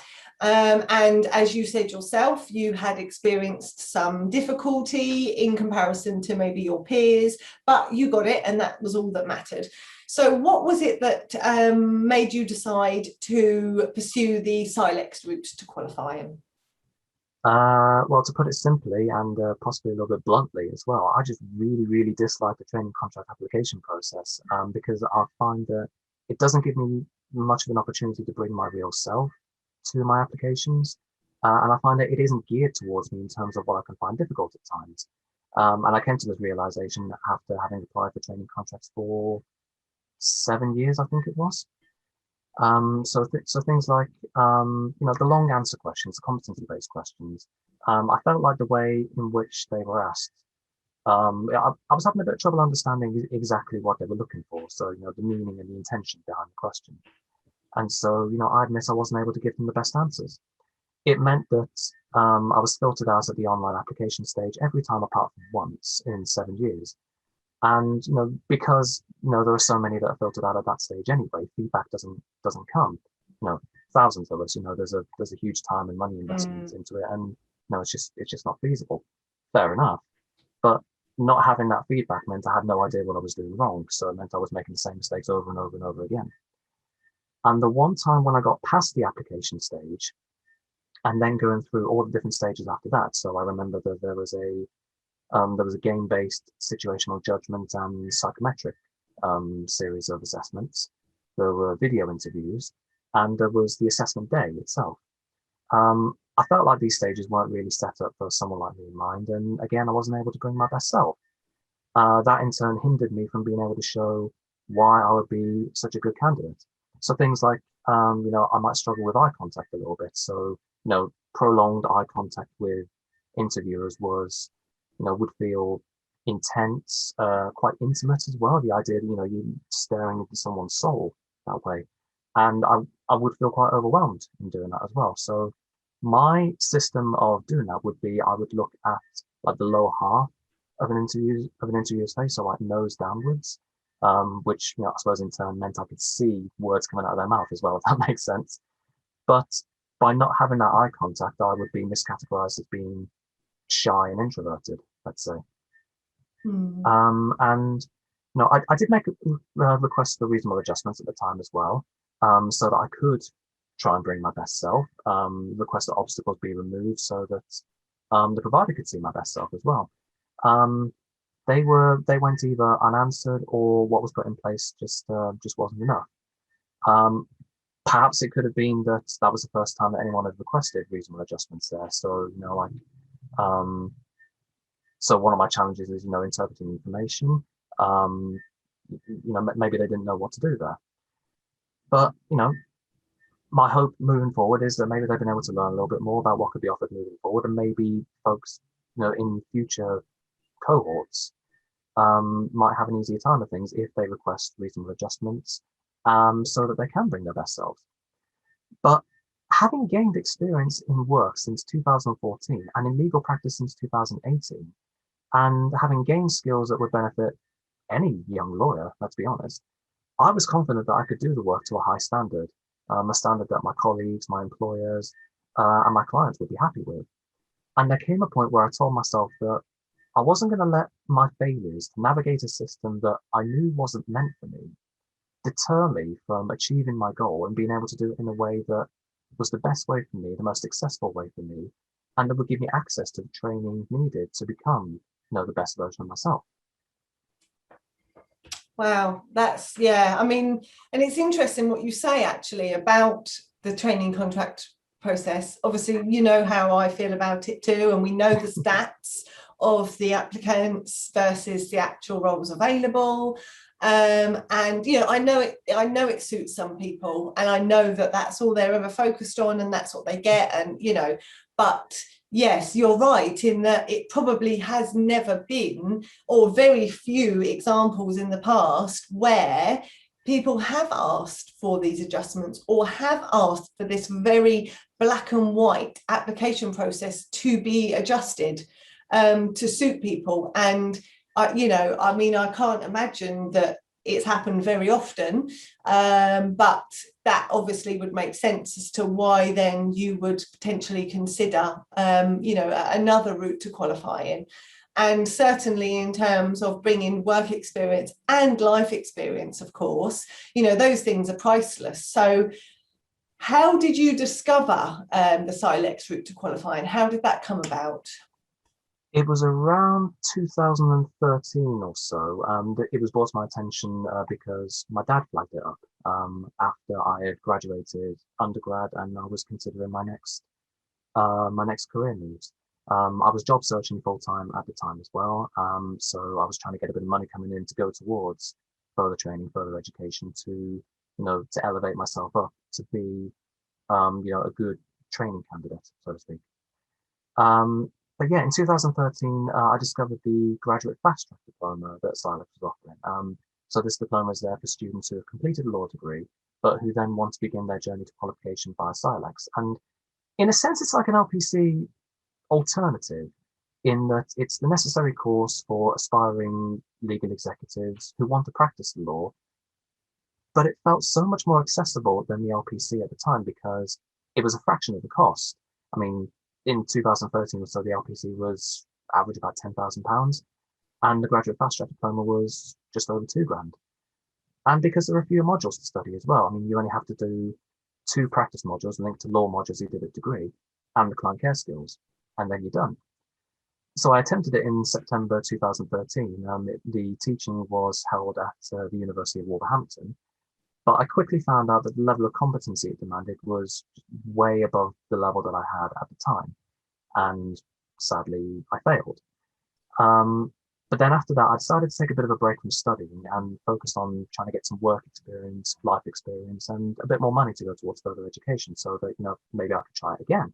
And as you said yourself, you had experienced some difficulty in comparison to maybe your peers, but you got it, and that was all that mattered. So what was it that made you decide to pursue the SILEX route to qualifying? Well, to put it simply, and possibly a little bit bluntly as well, I just really dislike the training contract application process, because I find that it doesn't give me much of an opportunity to bring my real self to my applications, and I find that it isn't geared towards me in terms of what I can find difficult at times. And I came to this realization after having applied for training contracts for 7 years, I think it was. So things like, you know, the long answer questions, the competency-based questions, I felt like the way in which they were asked, I was having a bit of trouble understanding exactly what they were looking for. So, you know, the meaning and the intention behind the question. And so, you know, I admit I wasn't able to give them the best answers. It meant that I was filtered out at the online application stage every time apart from once in 7 years. And, you know, because, you know, there are so many that are filtered out at that stage anyway, feedback doesn't come. You know, thousands of us, you know, there's a huge time and money investment into it, and, you know, it's just not feasible. Fair enough. But not having that feedback meant I had no idea what I was doing wrong. So it meant I was making the same mistakes over and over and over again. And the one time when I got past the application stage and then going through all the different stages after that, so I remember that there was a game-based situational judgment and psychometric series of assessments. There were video interviews, and there was the assessment day itself. I felt like these stages weren't really set up for someone like me in mind, and again, I wasn't able to bring my best self. That in turn hindered me from being able to show why I would be such a good candidate. So things like, you know, I might struggle with eye contact a little bit. So, you know, prolonged eye contact with interviewers would feel intense, quite intimate as well. The idea that, you know, you're staring into someone's soul that way. And I would feel quite overwhelmed in doing that as well. So my system of doing that would be, I would look at like the lower half of an interviewer's face, so like nose downwards, which, you know, I suppose in turn meant I could see words coming out of their mouth as well, if that makes sense. But by not having that eye contact, I would be miscategorized as being shy and introverted, let's say. And No, I did make a request for reasonable adjustments at the time as well, so that I could try and bring my best self. Request that obstacles be removed so that the provider could see my best self as well. Um, they went either unanswered, or what was put in place just wasn't enough. Um, Perhaps it could have been that that was the first time that anyone had requested reasonable adjustments there. So like um, so one of my challenges is interpreting information. Um, maybe they didn't know what to do there. But my hope moving forward is that maybe they've been able to learn a little bit more about what could be offered moving forward, and maybe folks, in future cohorts, might have an easier time of things if they request reasonable adjustments, so that they can bring their best selves. But having gained experience in work since 2014 and in legal practice since 2018, and having gained skills that would benefit any young lawyer, let's be honest, I was confident that I could do the work to a high standard, a standard that my colleagues, my employers, and my clients would be happy with. And there came a point where I told myself that I wasn't going to let my failures to navigate a system that I knew wasn't meant for me deter me from achieving my goal and being able to do it in a way that was the best way for me, the most successful way for me, and that would give me access to the training needed to become, the best version of myself. Wow, that's, yeah, I mean, and it's interesting what you say actually about the training contract process. Obviously, you know how I feel about it too, and we know the stats of the applicants versus the actual roles available. And I know it suits some people, and I know that that's all they're ever focused on, and that's what they get, and but yes, you're right in that it probably has never been, or very few examples in the past, where people have asked for these adjustments or have asked for this very black and white application process to be adjusted to suit people. And I can't imagine that it's happened very often, but that obviously would make sense as to why then you would potentially consider another route to qualifying. And certainly in terms of bringing work experience and life experience, of course, those things are priceless. So how did you discover the SILEX route to qualifying? How did that come about? It was around 2013 or so. That it was brought to my attention because my dad flagged it up after I had graduated undergrad and I was considering my next career moves. I was job searching full time at the time as well, so I was trying to get a bit of money coming in to go towards further training, further education, to to elevate myself up to be a good training candidate, so to speak. But yeah, in 2013, I discovered the graduate fast track diploma that SILEX was offering. So this diploma is there for students who have completed a law degree, but who then want to begin their journey to qualification via SILEX. And in a sense, it's like an LPC alternative, in that it's the necessary course for aspiring legal executives who want to practice the law, but it felt so much more accessible than the LPC at the time because it was a fraction of the cost. I mean, in 2013 or so, the LPC was average about £10,000, and the graduate fast track diploma was just over £2,000. And because there are fewer modules to study as well, I mean, you only have to do 2 practice modules linked to law modules you did at degree and the client care skills, and then you're done. So I attempted it in September 2013. The teaching was held at the University of Wolverhampton, but I quickly found out that the level of competency it demanded was way above the level that I had at the time. And sadly, I failed. But then after that, I decided to take a bit of a break from studying and focused on trying to get some work experience, life experience, and a bit more money to go towards further education so that, maybe I could try it again.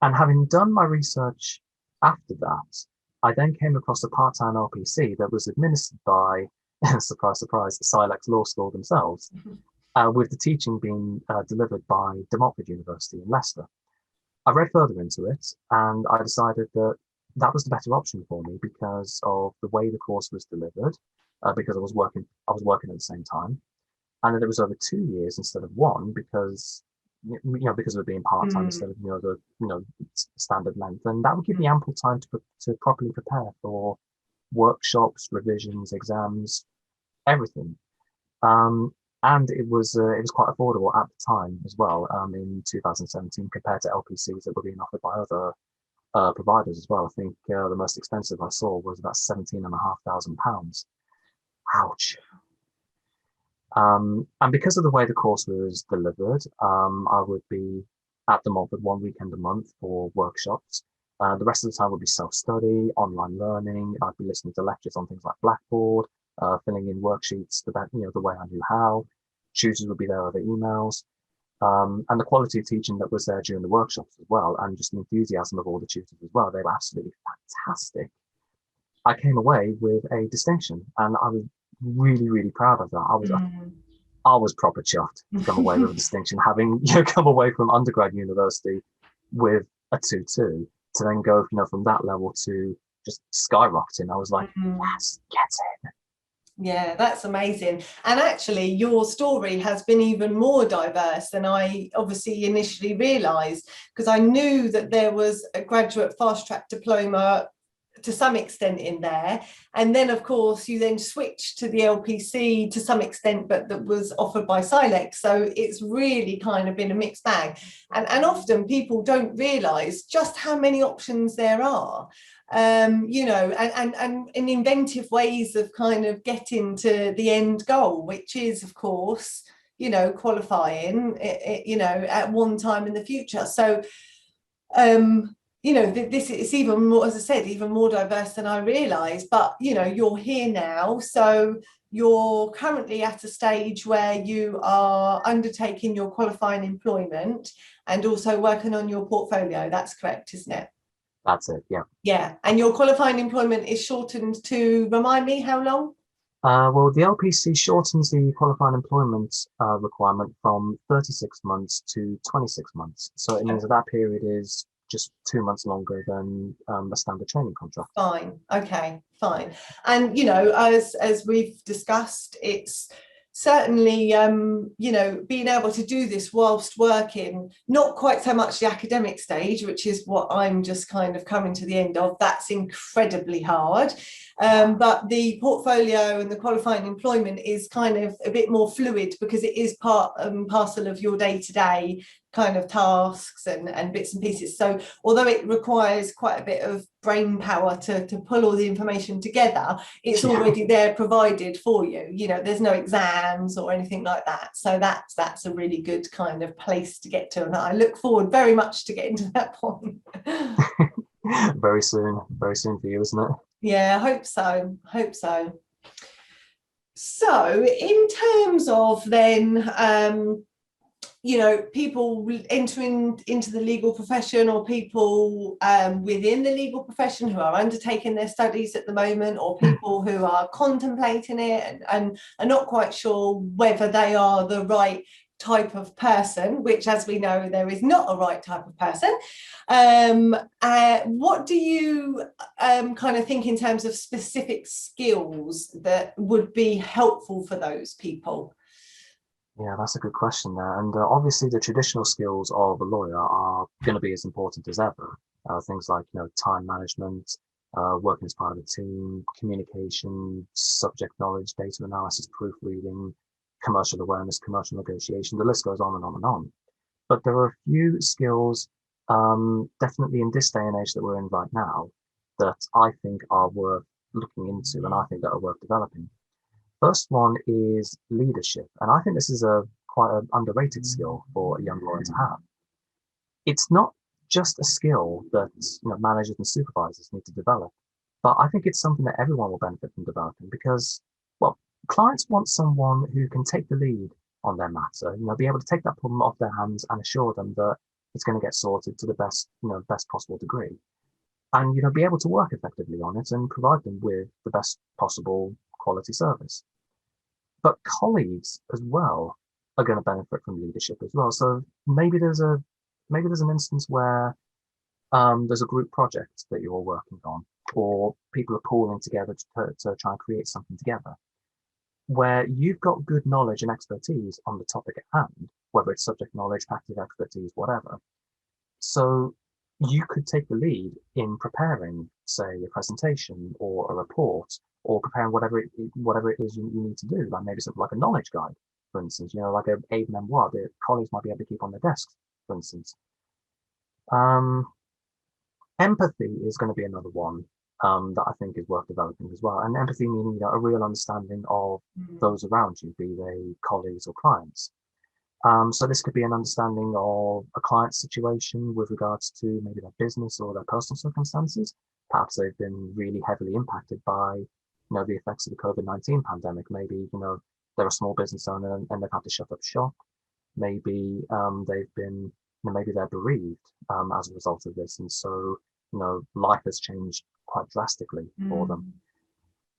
And having done my research after that, I then came across a part-time LPC that was administered by, surprise, surprise, the SILEX Law School themselves, with the teaching being delivered by De Montfort University in Leicester. I read further into it, and I decided that that was the better option for me because of the way the course was delivered, because I was working at the same time, and that it was over 2 years instead of 1 because because of it being part-time instead of the standard length, and that would give me ample time to properly prepare for workshops, revisions, exams, everything. And it was quite affordable at the time as well, in 2017, compared to LPCs that were being offered by other providers as well. I think the most expensive I saw was about £17,500. Ouch. And because of the way the course was delivered, I would be at the Montfort one weekend a month for workshops. The rest of the time would be self-study, online learning. I'd be listening to lectures on things like Blackboard, filling in worksheets the way I knew how. Tutors would be there over emails. And the quality of teaching that was there during the workshops as well, and just the enthusiasm of all the tutors as well, they were absolutely fantastic. I came away with a distinction, and I was really, really proud of that. I was proper chuffed to come away with a distinction, having come away from undergrad university with a 2-2, to then go from that level to just skyrocketing. I was like, yes, get it. Yeah, that's amazing. And actually, your story has been even more diverse than I obviously initially realised, because I knew that there was a graduate fast track diploma to some extent in there, and then of course you then switched to the LPC to some extent, but that was offered by SciLEx. So it's really kind of been a mixed bag, and often people don't realise just how many options there are. And inventive ways of kind of getting to the end goal, which is of course qualifying at one time in the future. So this is even more, as I said, even more diverse than I realised. But you're here now, so you're currently at a stage where you are undertaking your qualifying employment and also working on your portfolio. That's correct, isn't it? That's it, yeah. Yeah, and your qualifying employment is shortened to, remind me, how long? Well, the LPC shortens the qualifying employment requirement from 36 months to 26 months. So it means that period is just 2 months longer than a standard training contract. Fine, okay, fine. And as we've discussed, it's certainly being able to do this whilst working, not quite so much the academic stage, which is what I'm just kind of coming to the end of. That's incredibly hard. But the portfolio and the qualifying employment is kind of a bit more fluid, because it is part and parcel of your day-to-day kind of tasks and bits and pieces. So although it requires quite a bit of brain power to pull all the information together, it's already there provided for you. There's no exams or anything like that. So that's a really good kind of place to get to, and I look forward very much to getting to that point. Very soon for you, isn't it? Yeah, I hope so. So in terms of then people entering into the legal profession, or people within the legal profession who are undertaking their studies at the moment, or people who are contemplating it and are not quite sure whether they are the right type of person, which, as we know, there is not a right type of person. What do you kind of think in terms of specific skills that would be helpful for those people? Yeah, that's a good question there. And obviously the traditional skills of a lawyer are going to be as important as ever. Things like, time management, working as part of a team, communication, subject knowledge, data analysis, proofreading, commercial awareness, commercial negotiation. The list goes on and on and on. But there are a few skills, definitely in this day and age that we're in right now, that I think are worth looking into, and I think that are worth developing. First one is leadership, and I think this is quite an underrated skill for a young lawyer to have. It's not just a skill that managers and supervisors need to develop, but I think it's something that everyone will benefit from developing, because, well, clients want someone who can take the lead on their matter, be able to take that problem off their hands and assure them that it's going to get sorted to the best possible degree, and be able to work effectively on it and provide them with the best possible quality service. But colleagues as well are going to benefit from leadership as well. So maybe there's an instance where there's a group project that you're working on, or people are pooling together to try and create something together, where you've got good knowledge and expertise on the topic at hand, whether it's subject knowledge, practical expertise, whatever. So you could take the lead in preparing, say, a presentation or a report, or preparing whatever it is you need to do, like maybe something like a knowledge guide, for instance, like a aid memoir that colleagues might be able to keep on their desks, for instance. Um, Empathy is going to be another one that I think is worth developing as well. And empathy meaning, a real understanding of those around you, be they colleagues or clients. So this could be an understanding of a client's situation with regards to maybe their business or their personal circumstances. Perhaps they've been really heavily impacted by, the effects of the COVID-19 pandemic. Maybe, they're a small business owner and they've had to shut up shop. Maybe they've been, maybe they're bereaved as a result of this. And so, life has changed quite drastically for them.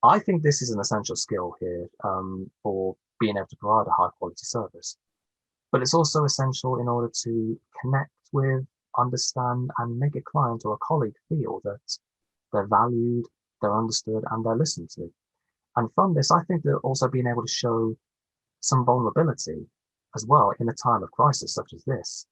I think this is an essential skill here for being able to provide a high quality service. But it's also essential in order to connect with, understand, and make a client or a colleague feel that they're valued, they're understood, and they're listened to. And from this, I think that also being able to show some vulnerability as well in a time of crisis such as this,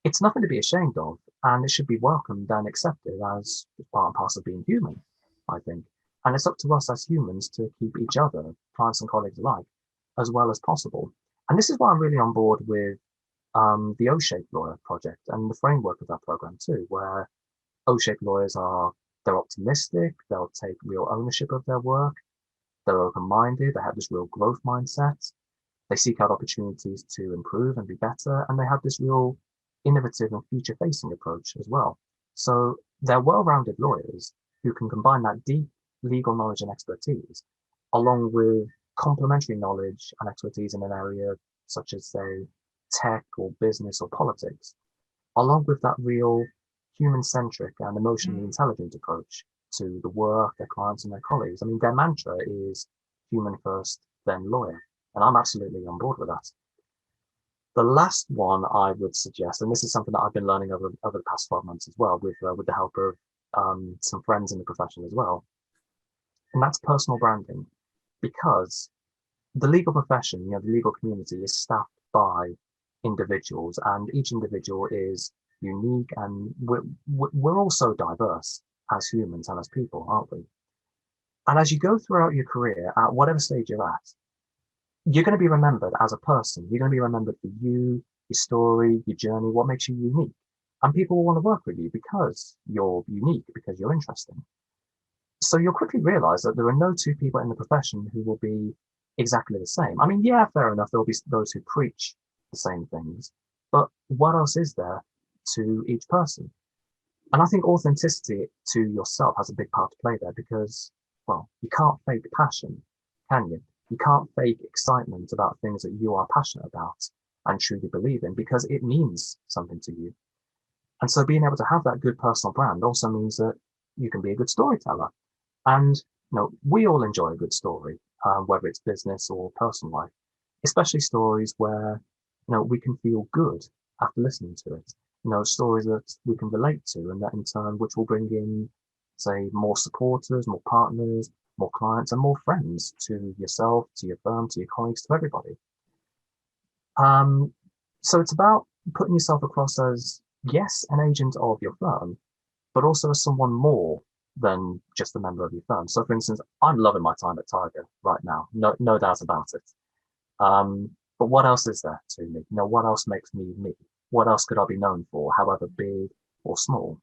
it's nothing to be ashamed of, and it should be welcomed and accepted as part and parcel of being human, I think. And it's up to us as humans to keep each other, clients and colleagues alike, as well as possible. And this is why I'm really on board with the O-Shaped Lawyer project and the framework of that program too, where O-Shaped lawyers they're optimistic, they'll take real ownership of their work, they're open-minded, they have this real growth mindset, they seek out opportunities to improve and be better, and they have this real innovative and future-facing approach as well. So they're well-rounded lawyers who can combine that deep legal knowledge and expertise along with complementary knowledge and expertise in an area such as, say, tech or business or politics, along with that real human-centric and emotionally intelligent approach to the work, their clients and their colleagues. I mean, their mantra is human first, then lawyer. And I'm absolutely on board with that. The last one I would suggest, and this is something that I've been learning over the past 12 months as well, with the help of some friends in the profession as well, and that's personal branding. Because the legal profession, the legal community is staffed by individuals, and each individual is unique, and we're all so diverse as humans and as people, aren't we? And as you go throughout your career, at whatever stage you're at, you're going to be remembered as a person. You're going to be remembered for you, your story, your journey, what makes you unique. And people will want to work with you because you're unique, because you're interesting. So you'll quickly realize that there are no two people in the profession who will be exactly the same. I mean, yeah, fair enough, there'll be those who preach the same things, but what else is there to each person? And I think authenticity to yourself has a big part to play there because, well, you can't fake passion, can you? You can't fake excitement about things that you are passionate about and truly believe in because it means something to you. And so being able to have that good personal brand also means that you can be a good storyteller. And we all enjoy a good story, whether it's business or personal life, especially stories where we can feel good after listening to it. Stories that we can relate to, and that in turn, which will bring in, say, more supporters, more partners, more clients, and more friends to yourself, to your firm, to your colleagues, to everybody. So it's about putting yourself across as, yes, an agent of your firm, but also as someone more than just a member of your firm. So for instance, I'm loving my time at Tiger right now, no doubt about it. But what else is there to me? What else makes me me? What else could I be known for, however big or small?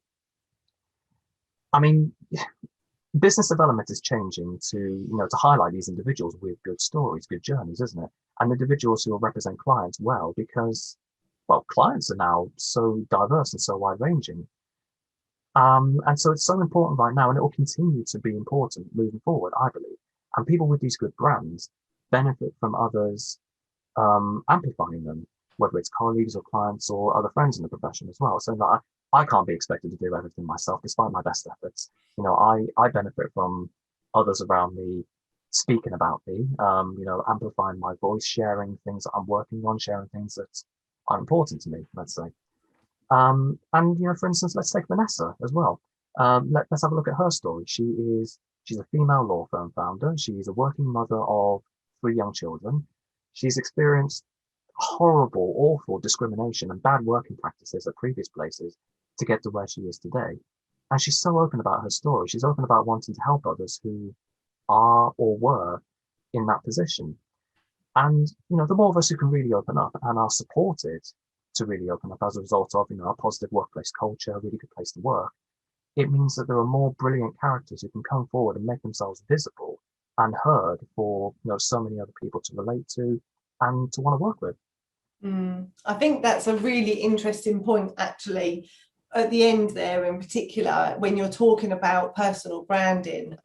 I mean, business development is changing to highlight these individuals with good stories, good journeys, isn't it? And individuals who will represent clients well, because, well, clients are now so diverse and so wide ranging. And so it's so important right now, and it will continue to be important moving forward, I believe. And people with these good brands benefit from others amplifying them, whether it's colleagues or clients or other friends in the profession as well. So that I can't be expected to do everything myself, despite my best efforts. I benefit from others around me speaking about me, amplifying my voice, sharing things that I'm working on, sharing things that are important to me, let's say. And for instance, let's take Vanessa as well. Let's have a look at her story. She's a female law firm founder. She's a working mother of 3 young children. She's experienced horrible, awful discrimination and bad working practices at previous places. to get to where she is today. And she's so open about her story. She's open about wanting to help others who are or were in that position. And, the more of us who can really open up and are supported to really open up as a result of, a positive workplace culture, a really good place to work, it means that there are more brilliant characters who can come forward and make themselves visible and heard for, so many other people to relate to and to want to work with. I think that's a really interesting point, actually, at the end there, in particular, when you're talking about personal branding,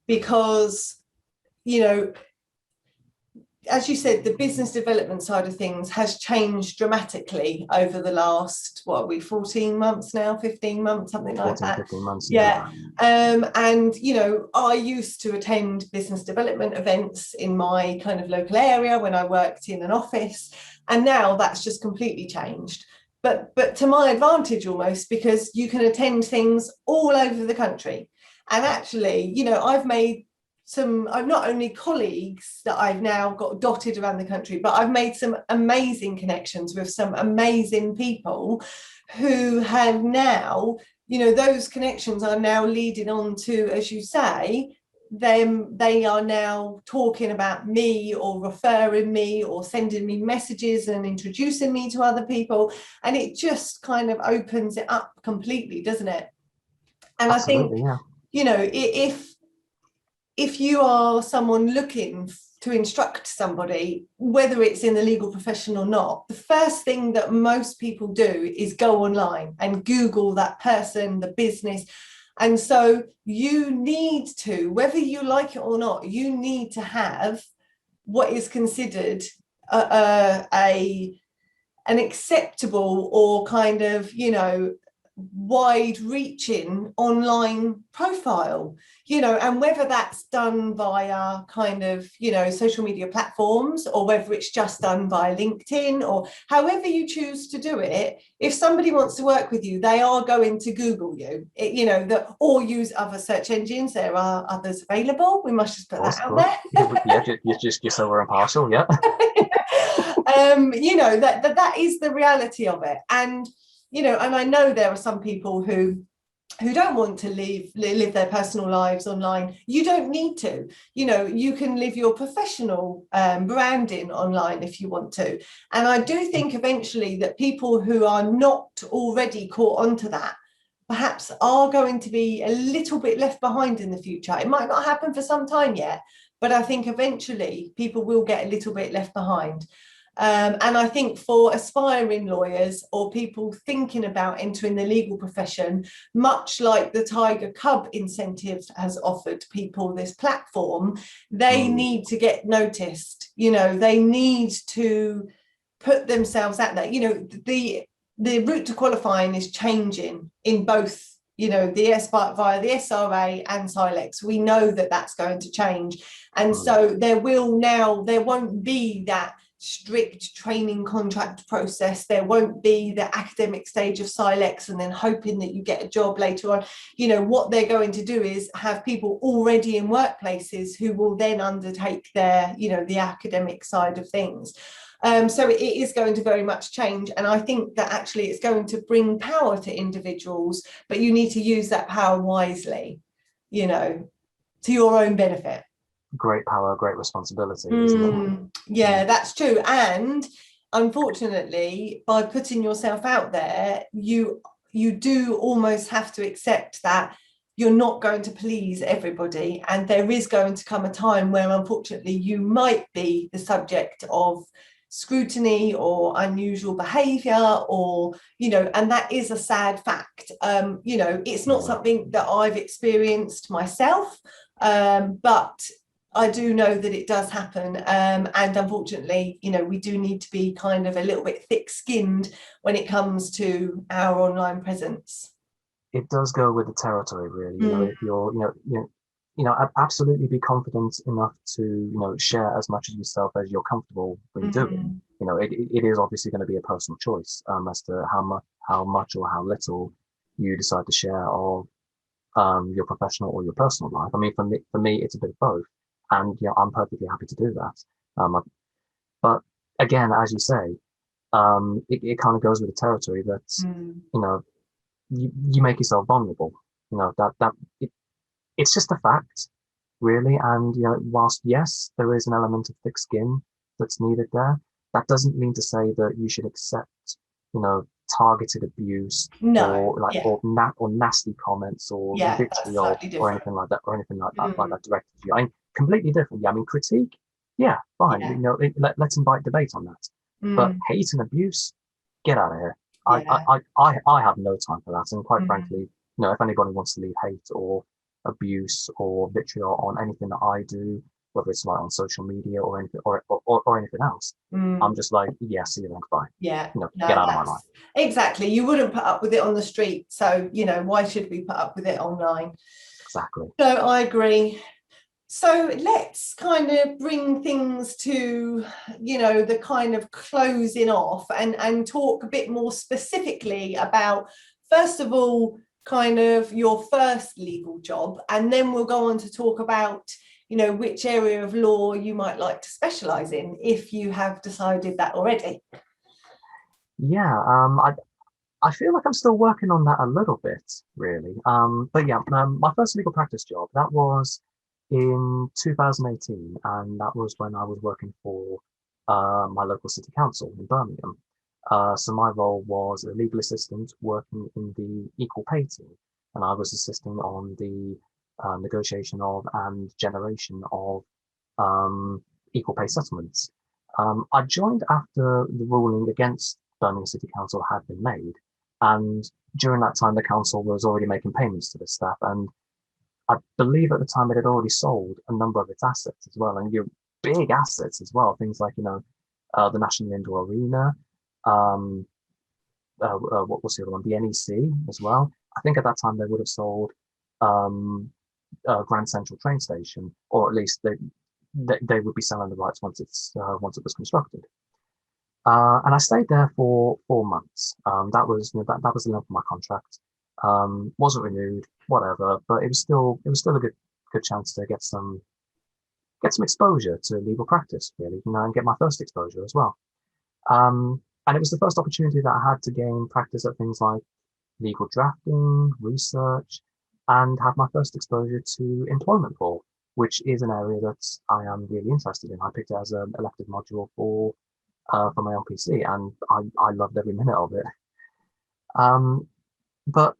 because, as you said, the business development side of things has changed dramatically over the last, 14 months now, 15 months, something like that. 15 months. Yeah. And, I used to attend business development events in my kind of local area when I worked in an office. And now that's just completely changed. But to my advantage almost, because you can attend things all over the country. And actually, I've made I've not only colleagues that I've now got dotted around the country, but I've made some amazing connections with some amazing people who have now, those connections are now leading on to, as you say, they are now talking about me or referring me or sending me messages and introducing me to other people. And it just kind of opens it up completely, doesn't it? And Absolutely, I think, if you are someone looking to instruct somebody, whether it's in the legal profession or not, the first thing that most people do is go online and Google that person, the business. And so you need to, whether you like it or not, you need to have what is considered an acceptable or kind of, wide-reaching online profile, and whether that's done via kind of, social media platforms, or whether it's just done via LinkedIn, or however you choose to do it. If somebody wants to work with you, they are going to Google you, or use other search engines. There are others available. We must just put that out there. You're so we're impartial, yeah. That is the reality of it. And and I know there are some people who don't want to live their personal lives online. You don't need to. You can live your professional branding online if you want to. And I do think eventually that people who are not already caught onto that perhaps are going to be a little bit left behind in the future. It might not happen for some time yet, but I think eventually people will get a little bit left behind. And I think for aspiring lawyers or people thinking about entering the legal profession, much like the Tiger Cub incentive has offered people this platform, they need to get noticed. They need to put themselves out there. The route to qualifying is changing in both, via the SRA and SILEX. We know that that's going to change. And so there won't be that strict training contract process. There won't be the academic stage of SILEX and then hoping that you get a job later on. What they're going to do is have people already in workplaces who will then undertake their, the academic side of things. So it is going to very much change. And I think that actually it's going to bring power to individuals, but you need to use that power wisely, to your own benefit. Great power, great responsibility, isn't it? Yeah, that's true. And unfortunately, by putting yourself out there, you do almost have to accept that you're not going to please everybody. And there is going to come a time where, unfortunately, you might be the subject of scrutiny or unusual behavior, or and that is a sad fact. It's not something that I've experienced myself, but I do know that it does happen, and unfortunately, we do need to be kind of a little bit thick-skinned when it comes to our online presence. It does go with the territory, really. If you're, absolutely be confident enough to, share as much of yourself as you're comfortable with doing. It is obviously going to be a personal choice as to how much or how little you decide to share of your professional or your personal life. I mean, for me, it's a bit of both. And I'm perfectly happy to do that. But again, as you say, it kind of goes with the territory that you make yourself vulnerable. You know, it's just a fact, really. And, you know, whilst, yes, there is an element of thick skin that's needed there, that doesn't mean to say that you should accept, you know, targeted abuse No, or like yeah, or nasty comments or yeah, that's vitriol slightly or different. anything like that like Mm, that directed to you. I mean, completely different. Yeah, I mean, critique, yeah, fine. You yeah, know, let's invite debate on that. But mm, hate and abuse, get out of here. yeah. I have no time for that. And quite frankly, Mm. you know, if anybody wants to leave hate or abuse or vitriol on anything that I do, whether it's like on social media or anything or anything else, I'm Mm. just like, yeah, see you next, bye. Yeah, You know, no, get out of my life. that's exactly. You wouldn't put up with it on the street. So, you know, why should we put up with it online? Exactly. So I agree. So let's kind of bring things to, you know, the kind of closing off and talk a bit more specifically about, first of all, kind of your first legal job, and then we'll go on to talk about, you know, which area of law you might like to specialize in if you have decided that already. Yeah, I feel like I'm still working on that a little bit, really. But yeah, my first legal practice job, that was in 2018, and that was when I was working for my local city council in Birmingham. So my role was a legal assistant working in the equal pay team, and I was assisting on the negotiation of and generation of equal pay settlements. I joined after the ruling against Birmingham City Council had been made, and during that time, the council was already making payments to the staff, and I believe at the time it had already sold a number of its assets as well, and your big assets as well, things like, you know, the National Indoor Arena, um, what was the other one, the NEC as well. I think at that time they would have sold um, Grand Central train station, or at least they would be selling the rights once it was constructed. And I stayed there for 4 months. That was, you know, that was the length of my contract. Wasn't renewed, whatever, but it was still a good chance to get some exposure to legal practice, really, you know, and get my first exposure as well. And it was the first opportunity that I had to gain practice at things like legal drafting, research, and have my first exposure to employment law, which is an area that I am really interested in. I picked it as an elective module for my LPC, and I loved every minute of it. Um, but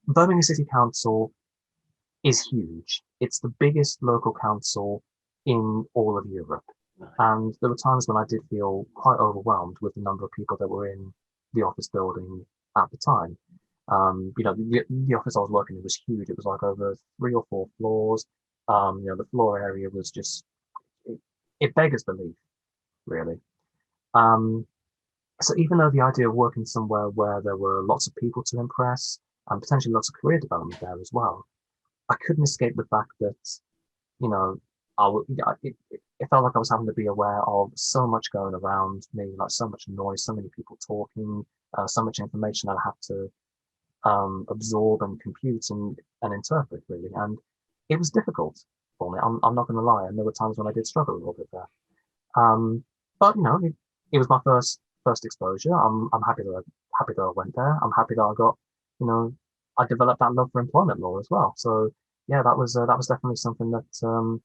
Birmingham City Council is huge. It's the biggest local council in all of Europe. And there were times when I did feel quite overwhelmed with the number of people that were in the office building at the time. You know, the office I was working in was huge. It was like over 3 or 4 floors. You know, the floor area was just, it beggars belief, really. Um, so even though the idea of working somewhere where there were lots of people to impress and potentially lots of career development there as well, I couldn't escape the fact that, you know, it felt like I was having to be aware of so much going around me, like so much noise, so many people talking, so much information that I had to absorb and compute and interpret, really. And it was difficult for me. I'm not going to lie. And there were times when I did struggle a little bit there. Um, but you know, it was my first exposure. I'm happy that I went there. I'm happy that I got, you know, I developed that love for employment law as well. So yeah, that was definitely something that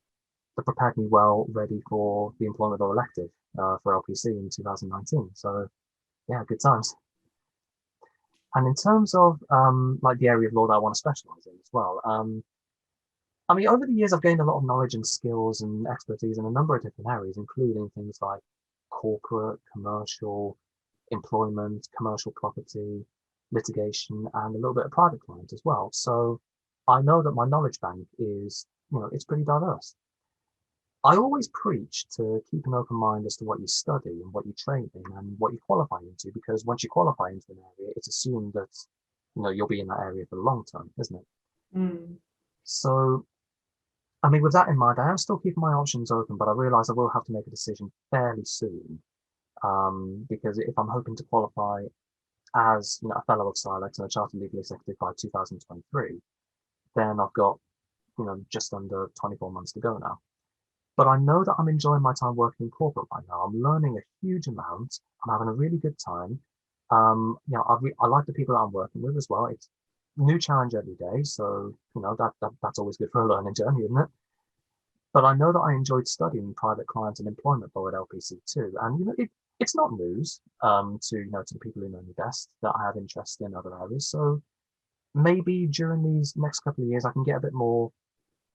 prepared me well, ready for the employment law elective for LPC in 2019. So yeah, good times. And in terms of like the area of law that I want to specialize in as well, I mean, over the years, I've gained a lot of knowledge and skills and expertise in a number of different areas, including things like corporate, commercial, employment, commercial property, litigation, and a little bit of private client as well. So I know that my knowledge bank is, you know, it's pretty diverse. I always preach to keep an open mind as to what you study and what you train in and what you qualify into, because once you qualify into an area, it's assumed that, you know, you'll be in that area for the long term, isn't it? Mm. So I mean, with that in mind, I am still keeping my options open, but I realise I will have to make a decision fairly soon. Because if I'm hoping to qualify as, you know, a fellow of Silex and a chartered legal executive by 2023, then I've got, you know, just under 24 months to go now. But I know that I'm enjoying my time working in corporate right now. I'm learning a huge amount. I'm having a really good time. I like the people that I'm working with as well. It's new challenge every day, so that's always good for a learning journey, isn't it? But I know that I enjoyed studying private client and employment law at LPC too, and it's not news to the people who know me best that I have interest in other areas. So maybe during these next couple of years, I can get a bit more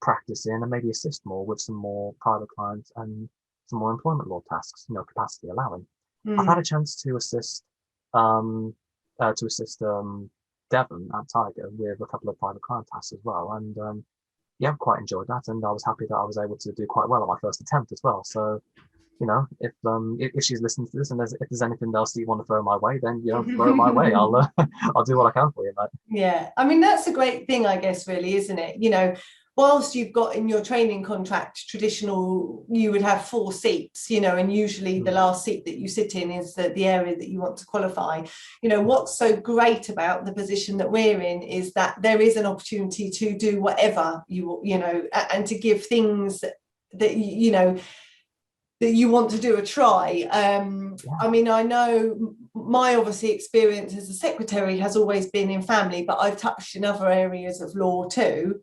practice in and maybe assist more with some more private clients and some more employment law tasks, capacity allowing. I've had a chance to assist um, to assist Devon at Tiger with a couple of private client tasks as well, and yeah, I've quite enjoyed that, and I was happy that I was able to do quite well on my first attempt as well. So if she's listening to this and if there's anything else that you want to throw my way, then throw it my way. I'll I'll do what I can for you, mate. Yeah, I mean, that's a great thing, I guess, really, isn't it? Whilst you've got in your training contract traditional, you would have 4 seats, and usually the last seat that you sit in is the area that you want to qualify. What's so great about the position that we're in is that there is an opportunity to do whatever and to give things that that you want to do a try. I mean, I know my obviously experience as a secretary has always been in family, but I've touched in other areas of law too.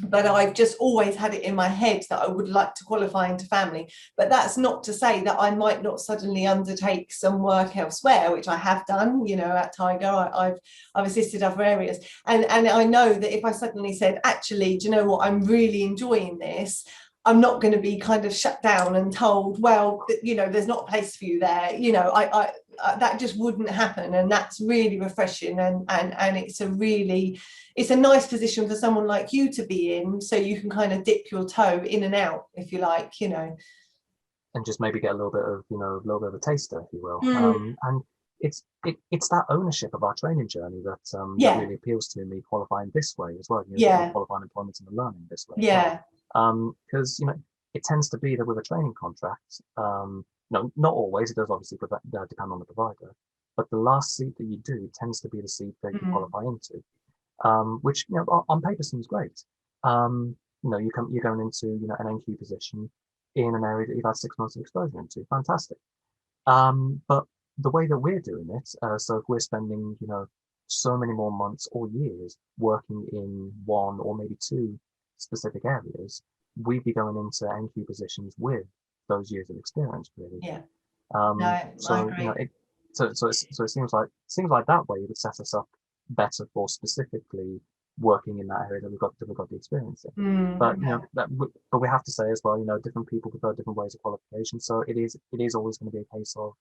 But I've just always had it in my head that I would like to qualify into family. But that's not to say that I might not suddenly undertake some work elsewhere, which I have done, at Tiger. I've assisted other areas. And I know that if I suddenly said, actually, do you know what, I'm really enjoying this, I'm not going to be kind of shut down and told, well, there's not a place for you there. I that just wouldn't happen, and that's really refreshing, and it's a nice position for someone like you to be in, so you can kind of dip your toe in and out, if you like, And just maybe get a little bit of a little bit of a taster, if you will. Mm. And it's that ownership of our training journey that Yeah. that really appeals to me, qualifying this way as well. Yeah. Qualifying employment and the learning this way. Yeah. Because it tends to be that with a training contract, no, not always. It does obviously depend on the provider, but the last seat that you do tends to be the seat that you qualify into, which on paper seems great. You're going into an NQ position in an area that you've had 6 months of exposure into. Fantastic. But the way that we're doing it, so if we're spending so many more months or years working in one or maybe 2 specific areas, we'd be going into NQ positions with those years of experience, really. Yeah. So I agree. So it seems like that way it would set us up better for specifically working in that area that we've got the experience in. But but we have to say as well, different people prefer different ways of qualification. So it is always going to be a case of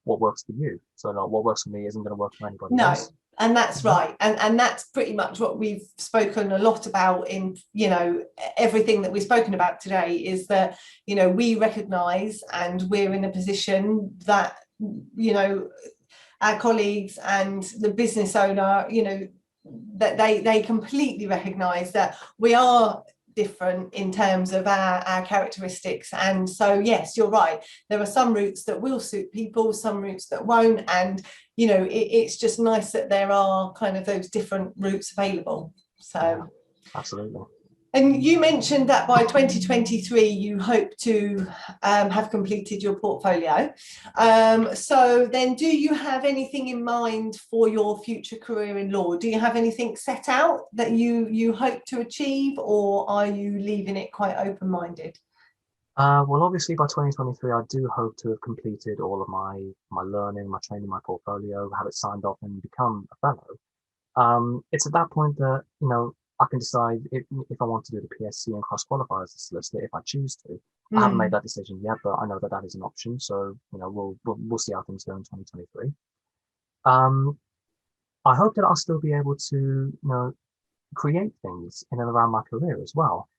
what works for you. So what works for me isn't going to work for anybody else. And that's right, and that's pretty much what we've spoken a lot about in everything that we've spoken about today, is that we recognize, and we're in a position that our colleagues and the business owner, that they completely recognize that we are different in terms of our characteristics. And so yes, you're right, there are some routes that will suit people, some routes that won't, and it's just nice that there are kind of those different routes available. So yeah, absolutely. And you mentioned that by 2023 you hope to have completed your portfolio. So then, do you have anything in mind for your future career in law? Do you have anything set out that you hope to achieve, or are you leaving it quite open-minded? Well, obviously by 2023, I do hope to have completed all of my learning, my training, my portfolio, have it signed off and become a fellow. It's at that point that, I can decide if I want to do the PSC and cross qualify as a solicitor if I choose to. I haven't made that decision yet, but I know that is an option. So, we'll see how things go in 2023. I hope that I'll still be able to, create things in and around my career as well.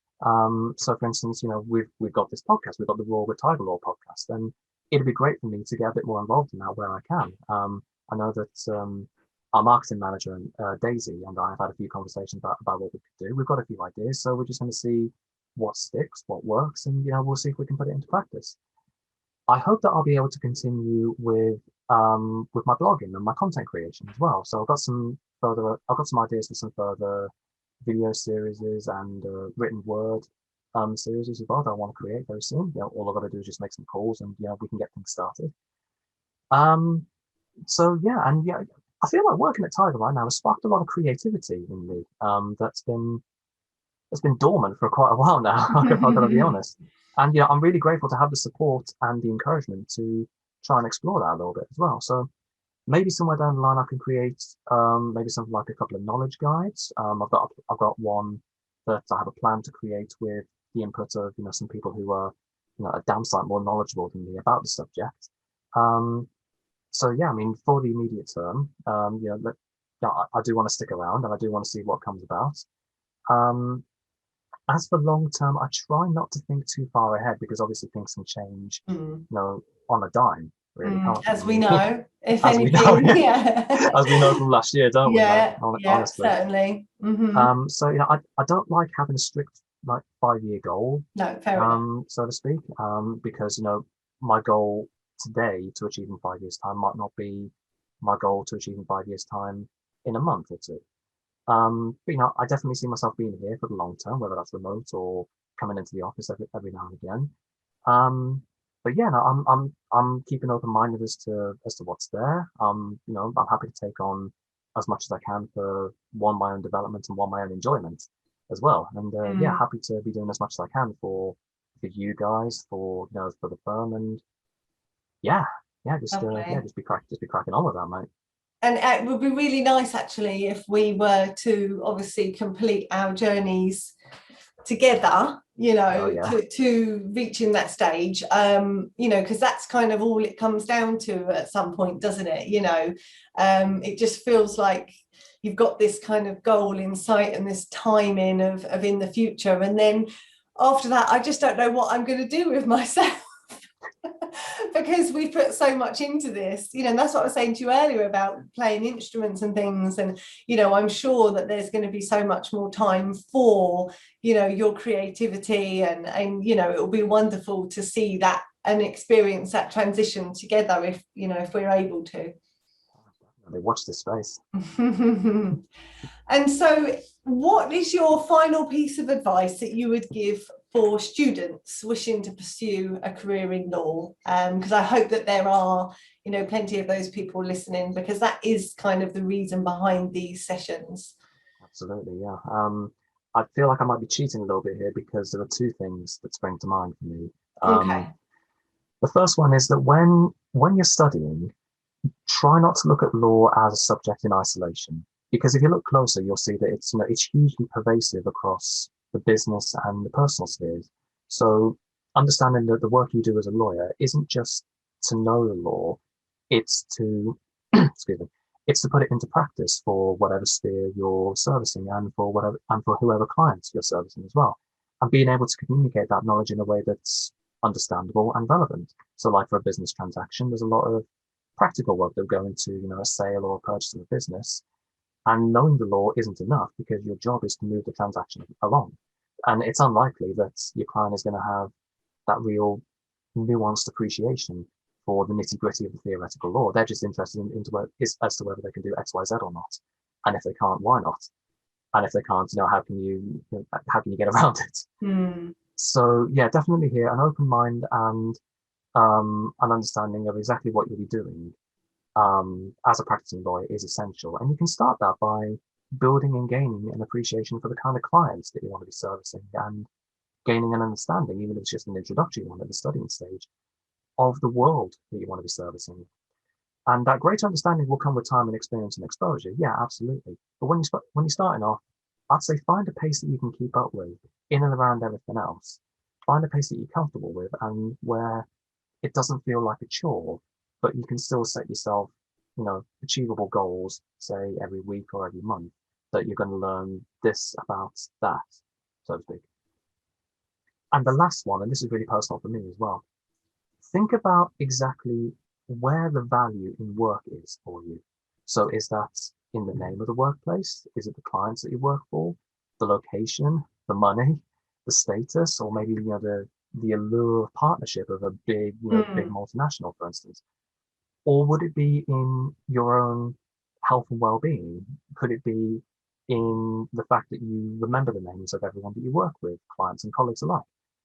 So for instance, we've got this podcast, we've got the Raw with Tiger Law podcast, and it'd be great for me to get a bit more involved in that where I can. I know that our marketing manager, Daisy, and I have had a few conversations about what we could do. We've got a few ideas, so we're just going to see what sticks, what works, and we'll see if we can put it into practice. I hope that I'll be able to continue with my blogging and my content creation as well. So I've got some ideas for some further video series and written word series as well that I want to create very soon. All I've got to do is just make some calls and we can get things started. So yeah, and yeah, I feel like working at Tiger right now has sparked a lot of creativity in me. That's been dormant for quite a while now. I've got to be honest. And I'm really grateful to have the support and the encouragement to try and explore that a little bit as well. So maybe somewhere down the line I can create maybe something like a couple of knowledge guides. I've got one that I have a plan to create with the input of some people who are a damn sight more knowledgeable than me about the subject. Um, so yeah, I mean, for the immediate term, I do want to stick around and I do want to see what comes about. Um, as for long term, I try not to think too far ahead because obviously things can change, Mm. on a dime, really, can't As we they? know, if As we know, anything, yeah. as we know from last year, don't we? Like, Yeah, yeah, honestly. certainly. So I don't like having a strict like 5 year goal, No, fair enough. so to speak, because my goal today to achieve in 5 years' time might not be my goal to achieve in 5 years' time in a month or two. But I definitely see myself being here for the long term, whether that's remote or coming into the office every now and again. But yeah, no, I'm keeping open minded as to what's there. I'm happy to take on as much as I can for one my own development and one my own enjoyment as well. And yeah, Mm, happy to be doing as much as I can for you guys, for the firm, and yeah, lovely. just be cracking on with that, mate. And it would be really nice actually if we were to obviously complete our journeys together, Oh yeah, to reaching that stage, because that's kind of all it comes down to at some point, doesn't it? It just feels like you've got this kind of goal in sight and this timing of in the future, and then after that I just don't know what I'm going to do with myself. Because we put so much into this, and that's what I was saying to you earlier about playing instruments and things. And, I'm sure that there's going to be so much more time for, your creativity and, it will be wonderful to see that and experience that transition together if we're able to. they watch this space. And so, what is your final piece of advice that you would give for students wishing to pursue a career in law? Because I hope that there are, plenty of those people listening, because that is kind of the reason behind these sessions. Absolutely, yeah. I feel like I might be cheating a little bit here because there are two things that spring to mind for me. Um, Okay. the first one is that when you're studying, try not to look at law as a subject in isolation, because if you look closer, you'll see that it's hugely pervasive across the business and the personal spheres. So understanding that the work you do as a lawyer isn't just to know the law, it's to excuse me, it's to put it into practice for whatever sphere you're servicing and for whoever clients you're servicing as well. And being able to communicate that knowledge in a way that's understandable and relevant. So like for a business transaction, there's a lot of practical work that go into, a sale or a purchase of a business. And knowing the law isn't enough because your job is to move the transaction along. And it's unlikely that your client is going to have that real nuanced appreciation for the nitty gritty of the theoretical law. They're just interested as to whether they can do X, Y, Z or not. And if they can't, why not? And if they can't, how can you get around it? Hmm. So yeah, definitely here an open mind and an understanding of exactly what you'll be doing as a practicing lawyer is essential. And you can start that by building and gaining an appreciation for the kind of clients that you want to be servicing and gaining an understanding, even if it's just an introductory one at the studying stage, of the world that you want to be servicing. And that greater understanding will come with time and experience and exposure. Yeah, absolutely. But when you're starting off, I'd say find a pace that you can keep up with in and around everything else. Find a pace that you're comfortable with and where it doesn't feel like a chore, but you can still set yourself, achievable goals, say every week or every month, that you're going to learn this about that, so to speak. And the last one, and this is really personal for me as well, think about exactly where the value in work is for you. So is that in the name of the workplace? Is it the clients that you work for, the location, the money, the status, or maybe the allure of partnership of a big Mm. multinational, for instance? Or would it be in your own health and well-being? Could it be in the fact that you remember the names of everyone that you work with, clients and colleagues alike?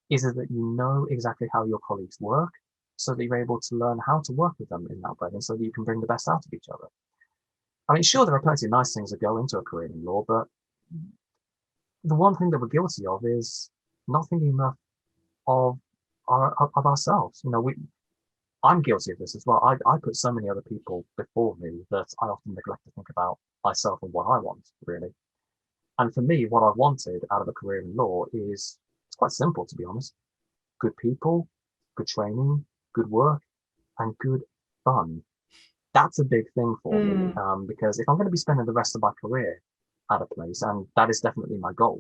Is it that you know exactly how your colleagues work? so that you're able to learn how to work with them in that way, and so that you can bring the best out of each other. I mean, sure, there are plenty of nice things that go into a career in law, but the one thing that we're guilty of is not thinking enough of ourselves. I'm guilty of this as well. I put so many other people before me that I often neglect to think about myself and what I want, really. And for me, what I wanted out of a career in law it's quite simple, to be honest. Good people, good training, good work, and good fun. That's a big thing for me, because if I'm going to be spending the rest of my career at a place, and that is definitely my goal,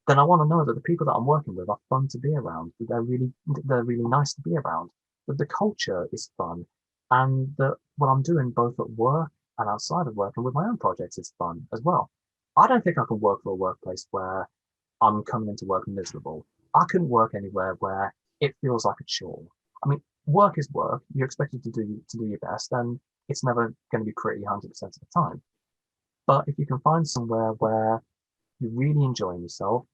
then I want to know that the people that I'm working with are fun to be around, that they're really nice to be around, that the culture is fun, and that what I'm doing both at work and outside of work and with my own projects is fun as well. I don't think I can work for a workplace where I'm coming into work miserable. I couldn't work anywhere where it feels like a chore. I mean, work is work. You're expected to do your best, and it's never going to be pretty 100% of the time. But if you can find somewhere where you're really enjoying yourself,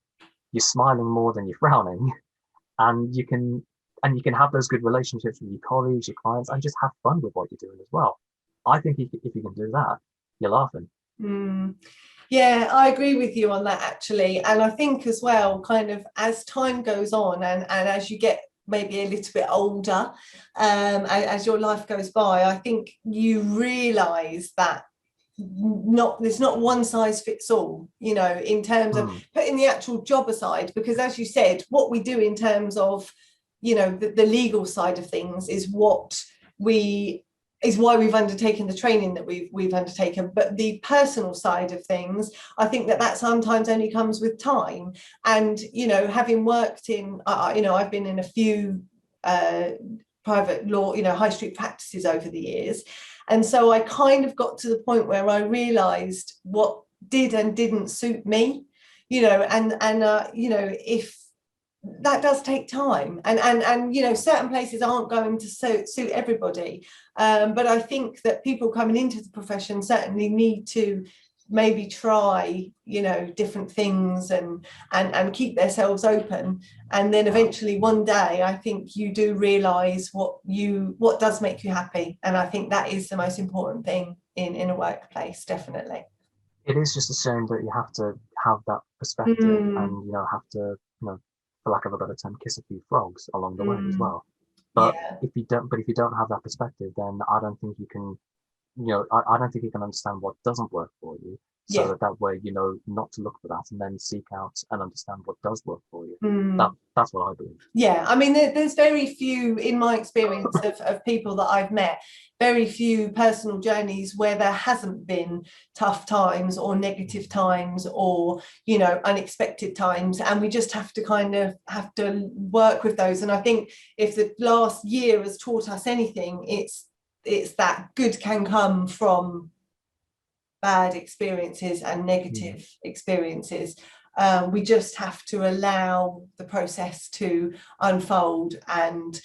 you're smiling more than you're frowning, and you can have those good relationships with your colleagues, your clients, and just have fun with what you're doing as well. I think if you can do that, you're laughing. Yeah, I agree with you on that, actually. And I think as well, kind of as time goes on and as you get maybe a little bit older, as your life goes by, I think you realise that there's not one size fits all, in terms of putting the actual job aside, because as you said, what we do in terms of, the legal side of things is why we've undertaken the training that we've undertaken. But the personal side of things, I think that sometimes only comes with time. And, having worked in, I've been in a few private law, high street practices over the years. And so I kind of got to the point where I realised what did and didn't suit me, if that does take time, and certain places aren't going to suit everybody, but I think that people coming into the profession certainly need to maybe try different things and keep themselves open, and then eventually one day I think you do realize what does make you happy, and I think that is the most important thing in a workplace, definitely. It is just a shame that you have to have that perspective and have to for lack of a better term, kiss a few frogs along the way as well. But if you don't have that perspective, then I don't think you can, I don't think you can understand what doesn't work for you. So that way, not to look for that, and then seek out and understand what does work for you. That's what I believe. Yeah, I mean, there's very few, in my experience of people that I've met, very few personal journeys where there hasn't been tough times or negative times or, unexpected times. And we just have to work with those. And I think if the last year has taught us anything, it's that good can come from bad experiences and negative experiences. We just have to allow the process to unfold and,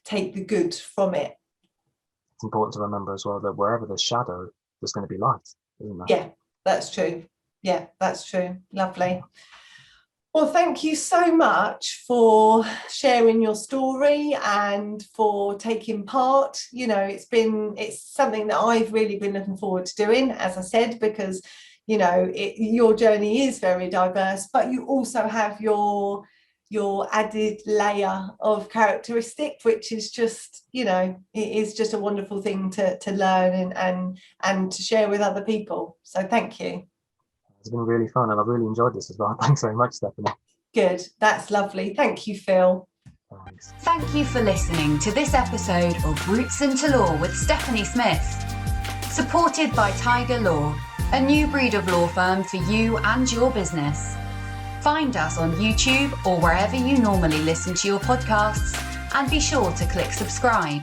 take the good from it. It's important to remember as well that wherever there's shadow, there's going to be light, isn't there? Yeah, that's true. Yeah, that's true. Lovely. Well, thank you so much for sharing your story and for taking part. It's something that I've really been looking forward to doing, as I said, because your journey is very diverse, but you also have your added layer of characteristic, which is just, it is just a wonderful thing to learn and to share with other people. So thank you. It's been really fun, and I've really enjoyed this as well. Thanks very much, Stephanie. Good, that's lovely. Thank you, Phil. Thanks. Thank you for listening to this episode of Roots into Law with Stephanie Smith, supported by Tiger Law, a new breed of law firm for you and your business. Find us on YouTube or wherever you normally listen to your podcasts, and be sure to click subscribe.